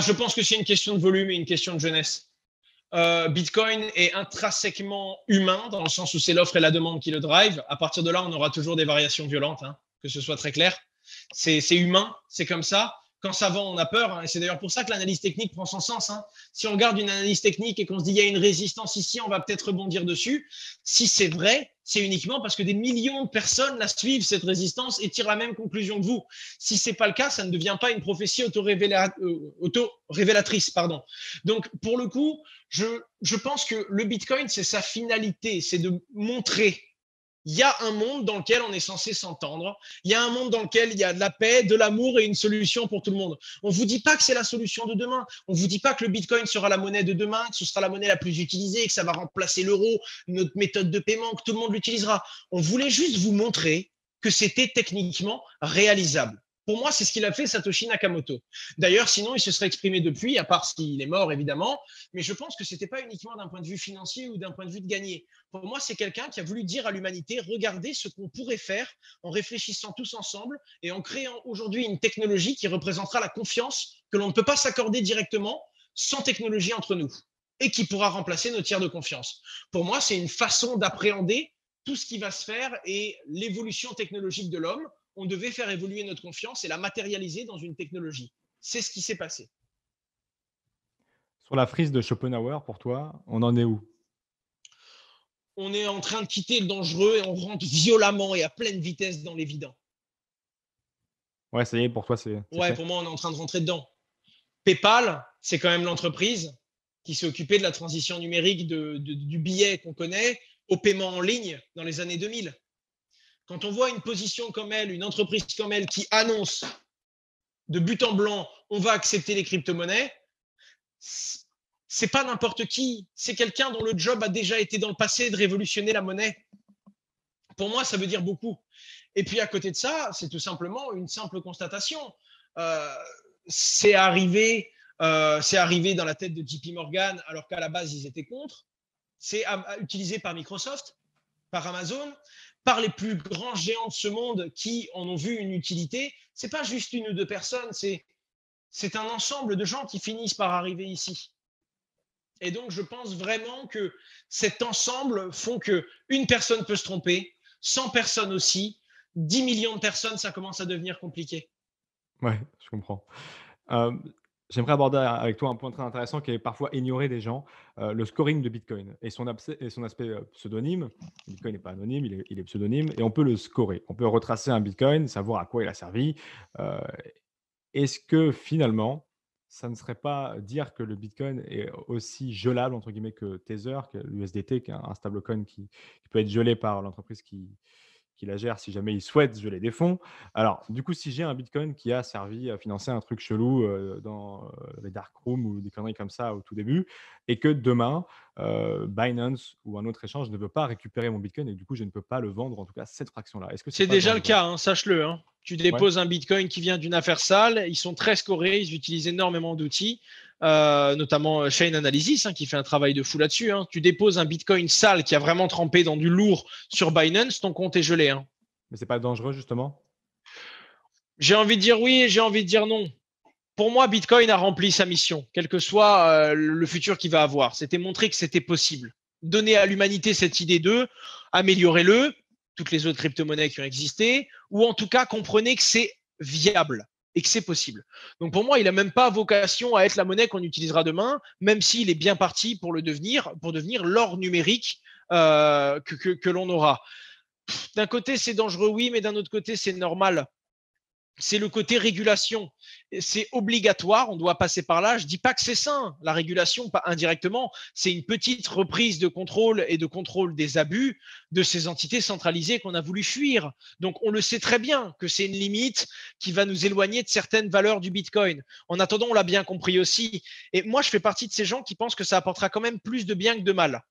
Je pense que c'est une question de volume et une question de jeunesse. Bitcoin est intrinsèquement humain dans le sens où c'est l'offre et la demande qui le drive. À partir de là, on aura toujours des variations violentes, hein, que ce soit très clair. C'est humain, c'est comme ça. Quand ça vend, on a peur, hein, et c'est d'ailleurs pour ça que l'analyse technique prend son sens, hein. Si on regarde une analyse technique et qu'on se dit il y a une résistance ici, on va peut-être rebondir dessus. Si c'est vrai, c'est uniquement parce que des millions de personnes la suivent, cette résistance, et tirent la même conclusion que vous. Si ce n'est pas le cas, ça ne devient pas une prophétie auto-révélatrice. Donc, pour le coup, je pense que le Bitcoin, c'est sa finalité, c'est de montrer il y a un monde dans lequel on est censé s'entendre. Il y a un monde dans lequel il y a de la paix, de l'amour et une solution pour tout le monde. On ne vous dit pas que c'est la solution de demain. On ne vous dit pas que le Bitcoin sera la monnaie de demain, que ce sera la monnaie la plus utilisée, que ça va remplacer l'euro, notre méthode de paiement, que tout le monde l'utilisera. On voulait juste vous montrer que c'était techniquement réalisable. Pour moi, c'est ce qu'il a fait Satoshi Nakamoto. D'ailleurs, sinon, il se serait exprimé depuis, à part s'il est mort, évidemment. Mais je pense que ce n'était pas uniquement d'un point de vue financier ou d'un point de vue de gagner. Pour moi, c'est quelqu'un qui a voulu dire à l'humanité, regardez ce qu'on pourrait faire en réfléchissant tous ensemble et en créant aujourd'hui une technologie qui représentera la confiance que l'on ne peut pas s'accorder directement sans technologie entre nous et qui pourra remplacer nos tiers de confiance. Pour moi, c'est une façon d'appréhender tout ce qui va se faire et l'évolution technologique de l'homme. On devait faire évoluer notre confiance et la matérialiser dans une technologie. C'est ce qui s'est passé. Sur la frise de Schopenhauer, pour toi, on en est où? On est en train de quitter le dangereux et on rentre violemment et à pleine vitesse dans l'évident. Ouais, ça y est, pour toi, c'est Ouais, pour moi, on est en train de rentrer dedans. PayPal, c'est quand même l'entreprise qui s'est occupée de la transition numérique du billet qu'on connaît au paiement en ligne dans les années 2000. Quand on voit une position comme elle, une entreprise comme elle qui annonce de but en blanc, on va accepter les crypto-monnaies, c'est pas n'importe qui, c'est quelqu'un dont le job a déjà été dans le passé de révolutionner la monnaie. Pour moi, ça veut dire beaucoup. Et puis à côté de ça, c'est tout simplement une simple constatation. C'est arrivé dans la tête de JP Morgan alors qu'à la base, ils étaient contre. C'est utilisé par Microsoft, par Amazon, par les plus grands géants de ce monde qui en ont vu une utilité. Ce n'est pas juste une ou deux personnes, c'est un ensemble de gens qui finissent par arriver ici. Et donc, je pense vraiment que cet ensemble font qu'une personne peut se tromper, 100 personnes aussi, 10 millions de personnes, ça commence à devenir compliqué. Ouais, je comprends. J'aimerais aborder avec toi un point très intéressant qui est parfois ignoré des gens, le scoring de Bitcoin et son aspect pseudonyme. Bitcoin n'est pas anonyme, il est pseudonyme et on peut le scorer. On peut retracer un Bitcoin, savoir à quoi il a servi. Euh, Est-ce que finalement, ça ne serait pas dire que le Bitcoin est aussi gelable entre guillemets que Tether, que l'USDT, qui est un stablecoin qui peut être gelé par l'entreprise qui la gère si jamais ils souhaitent geler des fonds. Alors, du coup, si j'ai un Bitcoin qui a servi à financer un truc chelou dans les dark rooms ou des conneries comme ça au tout début, et que demain, Binance ou un autre échange ne veut pas récupérer mon Bitcoin et du coup, je ne peux pas le vendre, en tout cas cette fraction-là. Est-ce que c'est pas déjà le dangereux? cas, hein, sache-le. Hein. Tu déposes un Bitcoin qui vient d'une affaire sale, ils sont très scorés, ils utilisent énormément d'outils, notamment Chain Analysis, hein, qui fait un travail de fou là-dessus. Hein. Tu déposes un Bitcoin sale qui a vraiment trempé dans du lourd sur Binance, ton compte est gelé. Hein. Mais c'est pas dangereux, justement? J'ai envie de dire oui et j'ai envie de dire non. Pour moi, Bitcoin a rempli sa mission, quel que soit le futur qu'il va avoir. C'était montrer que c'était possible. Donner à l'humanité cette idée améliorer-le, toutes les autres crypto-monnaies qui ont existé, ou en tout cas, comprenez que c'est viable et que c'est possible. Donc pour moi, il n'a même pas vocation à être la monnaie qu'on utilisera demain, même s'il est bien parti pour devenir l'or numérique que l'on aura. D'un côté, c'est dangereux, oui, mais d'un autre côté, c'est normal. c'est le côté régulation. C'est obligatoire, on doit passer par là. Je ne dis pas que c'est sain, la régulation, pas indirectement. C'est une petite reprise de contrôle et de contrôle des abus de ces entités centralisées qu'on a voulu fuir. Donc, on le sait très bien que c'est une limite qui va nous éloigner de certaines valeurs du Bitcoin. En attendant, on l'a bien compris aussi. Et moi, je fais partie de ces gens qui pensent que ça apportera quand même plus de bien que de mal.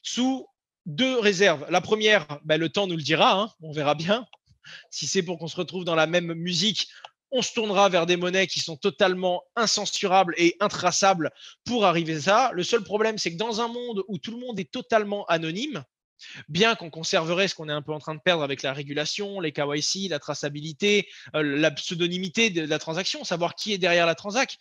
Sous deux réserves. La première, le temps nous le dira, hein, on verra bien. Si c'est pour qu'on se retrouve dans la même musique, on se tournera vers des monnaies qui sont totalement incensurables et intraçables pour arriver à ça. Le seul problème, c'est que dans un monde où tout le monde est totalement anonyme, bien qu'on conserverait ce qu'on est un peu en train de perdre avec la régulation, les KYC, la traçabilité, la pseudonymité de la transaction, savoir qui est derrière la transac,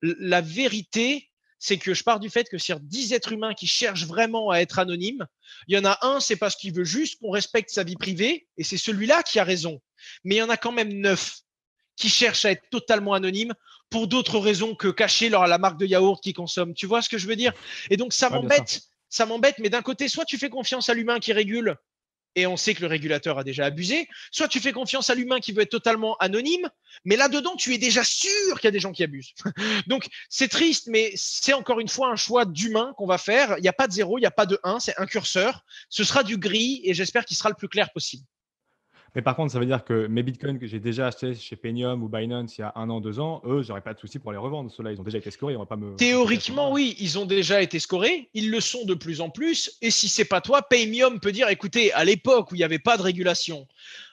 la vérité, c'est que je pars du fait que sur 10 êtres humains qui cherchent vraiment à être anonymes, il y en a un, c'est parce qu'il veut juste qu'on respecte sa vie privée, et c'est celui-là qui a raison. Mais il y en a quand même 9 qui cherchent à être totalement anonymes pour d'autres raisons que cacher la marque de yaourt qu'ils consomment. Tu vois ce que je veux dire? Et donc ça m'embête, mais d'un côté, soit tu fais confiance à l'humain qui régule, et on sait que le régulateur a déjà abusé, soit tu fais confiance à l'humain qui veut être totalement anonyme, mais là-dedans, tu es déjà sûr qu'il y a des gens qui abusent. Donc, c'est triste, mais c'est encore une fois un choix d'humain qu'on va faire. Il n'y a pas de 0, il n'y a pas de 1, c'est un curseur. Ce sera du gris et j'espère qu'il sera le plus clair possible. Mais par contre, ça veut dire que mes bitcoins que j'ai déjà achetés chez Paynium ou Binance il y a 1 an, 2 ans, eux, j'aurais pas de souci pour les revendre. Ceux-là, ils ont déjà été scorés. On va pas me. Théoriquement, oui, ils ont déjà été scorés. Ils le sont de plus en plus. Et si c'est pas toi, Paymium peut dire, écoutez, à l'époque où il n'y avait pas de régulation,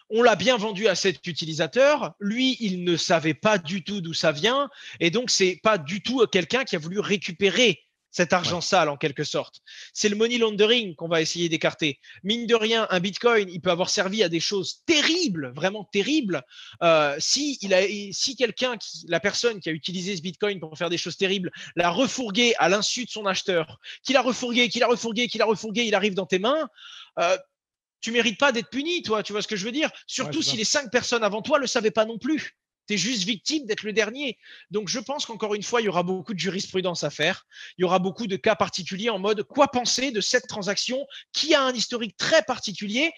on l'a bien vendu à cet utilisateur. Lui, il ne savait pas du tout d'où ça vient. Et donc, c'est pas du tout quelqu'un qui a voulu récupérer cet argent sale en quelque sorte. C'est le money laundering qu'on va essayer d'écarter. Mine de rien, un Bitcoin, il peut avoir servi à des choses terribles, vraiment terribles. Si la personne qui a utilisé ce Bitcoin pour faire des choses terribles, l'a refourgué à l'insu de son acheteur, qu'il a refourgué, il arrive dans tes mains, tu mérites pas d'être puni, toi, tu vois ce que je veux dire? Surtout si les 5 personnes avant toi le savaient pas non plus. Tu es juste victime d'être le dernier. Donc, je pense qu'encore une fois, il y aura beaucoup de jurisprudence à faire. Il y aura beaucoup de cas particuliers en mode quoi penser de cette transaction qui a un historique très particulier.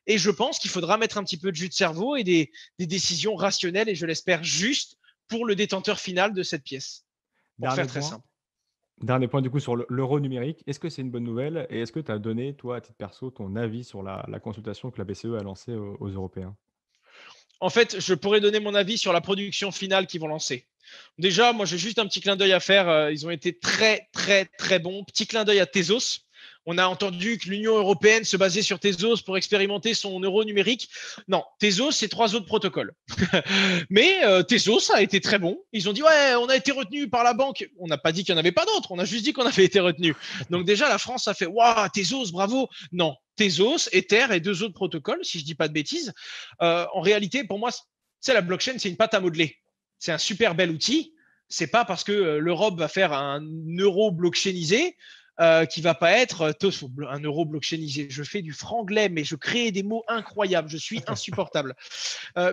Et je pense qu'il faudra mettre un petit peu de jus de cerveau et des décisions rationnelles et je l'espère justes pour le détenteur final de cette pièce. Pour faire très simple. Dernier point du coup sur l'euro numérique. Est-ce que c'est une bonne nouvelle et est-ce que tu as donné, toi, à titre perso, ton avis sur la consultation que la BCE a lancée aux Européens? En fait, je pourrais donner mon avis sur la production finale qu'ils vont lancer. Déjà, moi, j'ai juste un petit clin d'œil à faire. Ils ont été très, très, très bons. Petit clin d'œil à Tezos. On a entendu que l'Union européenne se basait sur Tezos pour expérimenter son euro numérique. Non, Tezos, c'est 3 autres protocoles. Mais Tezos a été très bon. Ils ont dit, ouais, on a été retenu par la banque. On n'a pas dit qu'il n'y en avait pas d'autres. On a juste dit qu'on avait été retenu. Donc déjà, la France a fait, waouh, Tezos, bravo. Non, Tezos, Ether et 2 autres protocoles, si je ne dis pas de bêtises. En réalité, pour moi, la blockchain, c'est une pâte à modeler. C'est un super bel outil. C'est pas parce que l'Europe va faire un euro blockchainisé qui va pas être un euro blockchainisé. Je fais du franglais, mais je crée des mots incroyables. Je suis insupportable.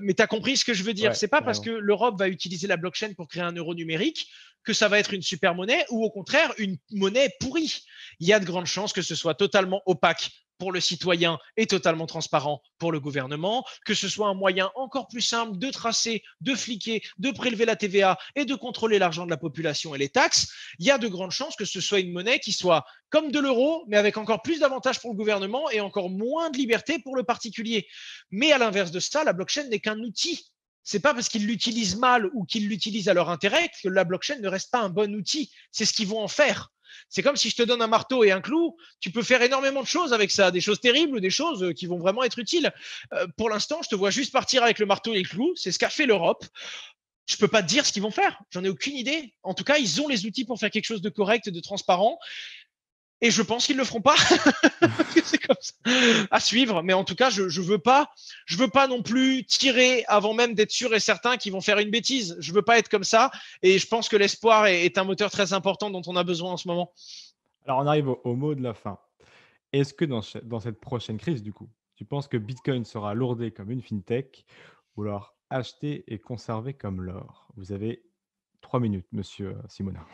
Mais tu as compris ce que je veux dire. C'est pas parce que l'Europe va utiliser la blockchain pour créer un euro numérique que ça va être une super monnaie ou au contraire une monnaie pourrie. Il y a de grandes chances que ce soit totalement opaque pour le citoyen et totalement transparent pour le gouvernement, que ce soit un moyen encore plus simple de tracer, de fliquer, de prélever la TVA et de contrôler l'argent de la population et les taxes. Il y a de grandes chances que ce soit une monnaie qui soit comme de l'euro, mais avec encore plus d'avantages pour le gouvernement et encore moins de liberté pour le particulier. Mais à l'inverse de ça, la blockchain n'est qu'un outil. C'est pas parce qu'ils l'utilisent mal ou qu'ils l'utilisent à leur intérêt que la blockchain ne reste pas un bon outil. C'est ce qu'ils vont en faire. C'est comme si je te donne un marteau et un clou, tu peux faire énormément de choses avec ça, des choses terribles ou des choses qui vont vraiment être utiles. Pour l'instant, je te vois juste partir avec le marteau et le clou, c'est ce qu'a fait l'Europe. Je peux pas te dire ce qu'ils vont faire, j'en ai aucune idée. En tout cas, ils ont les outils pour faire quelque chose de correct, de transparent. Et je pense qu'ils ne le feront pas. C'est comme ça. À suivre. Mais en tout cas, je veux pas non plus tirer avant même d'être sûr et certain qu'ils vont faire une bêtise. Je veux pas être comme ça. Et je pense que l'espoir est un moteur très important dont on a besoin en ce moment. Alors, on arrive au mot de la fin. Est-ce que dans cette prochaine crise, du coup, tu penses que Bitcoin sera lourdé comme une fintech ou alors acheté et conservé comme l'or? Vous avez 3 minutes, monsieur Simonin.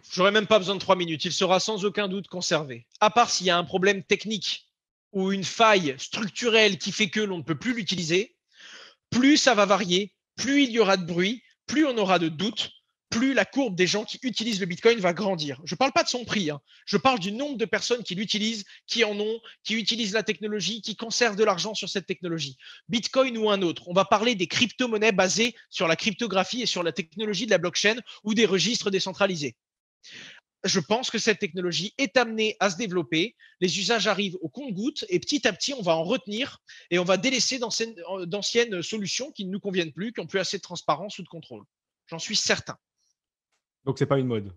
J'aurais même pas besoin de 3 minutes. Il sera sans aucun doute conservé. À part s'il y a un problème technique ou une faille structurelle qui fait que l'on ne peut plus l'utiliser, plus ça va varier, plus il y aura de bruit, plus on aura de doutes, plus la courbe des gens qui utilisent le Bitcoin va grandir. Je ne parle pas de son prix, je parle du nombre de personnes qui l'utilisent, qui en ont, qui utilisent la technologie, qui conservent de l'argent sur cette technologie. Bitcoin ou un autre. On va parler des crypto-monnaies basées sur la cryptographie et sur la technologie de la blockchain ou des registres décentralisés. Je pense que cette technologie est amenée à se développer. Les usages arrivent au compte-gouttes et petit à petit, on va en retenir et on va délaisser d'anciennes solutions qui ne nous conviennent plus, qui n'ont plus assez de transparence ou de contrôle. J'en suis certain. Donc, c'est pas une mode.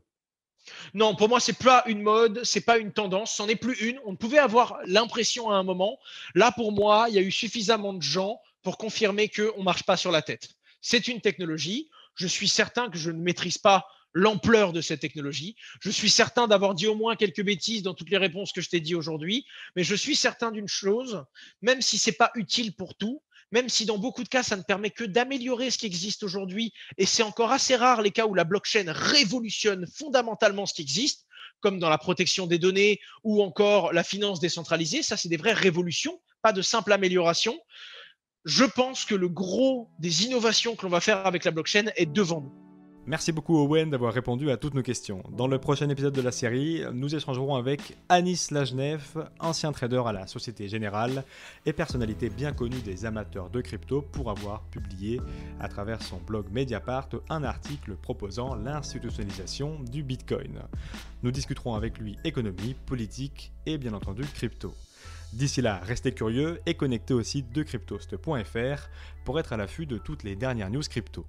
Non, pour moi, c'est pas une mode, c'est pas une tendance, c'en est plus une. On pouvait avoir l'impression à un moment. Là, pour moi, il y a eu suffisamment de gens pour confirmer qu'on ne marche pas sur la tête. C'est une technologie. Je suis certain que je ne maîtrise pas l'ampleur de cette technologie. Je suis certain d'avoir dit au moins quelques bêtises dans toutes les réponses que je t'ai dit aujourd'hui, mais je suis certain d'une chose, même si ce n'est pas utile pour tout, même si dans beaucoup de cas, ça ne permet que d'améliorer ce qui existe aujourd'hui, et c'est encore assez rare les cas où la blockchain révolutionne fondamentalement ce qui existe, comme dans la protection des données ou encore la finance décentralisée. Ça, c'est des vraies révolutions, pas de simples améliorations. Je pense que le gros des innovations que l'on va faire avec la blockchain est devant nous. Merci beaucoup Owen d'avoir répondu à toutes nos questions. Dans le prochain épisode de la série, nous échangerons avec Anis Lajnef, ancien trader à la Société Générale et personnalité bien connue des amateurs de crypto pour avoir publié à travers son blog Mediapart un article proposant l'institutionnalisation du Bitcoin. Nous discuterons avec lui économie, politique et bien entendu crypto. D'ici là, restez curieux et connectez au site de cryptost.fr pour être à l'affût de toutes les dernières news crypto.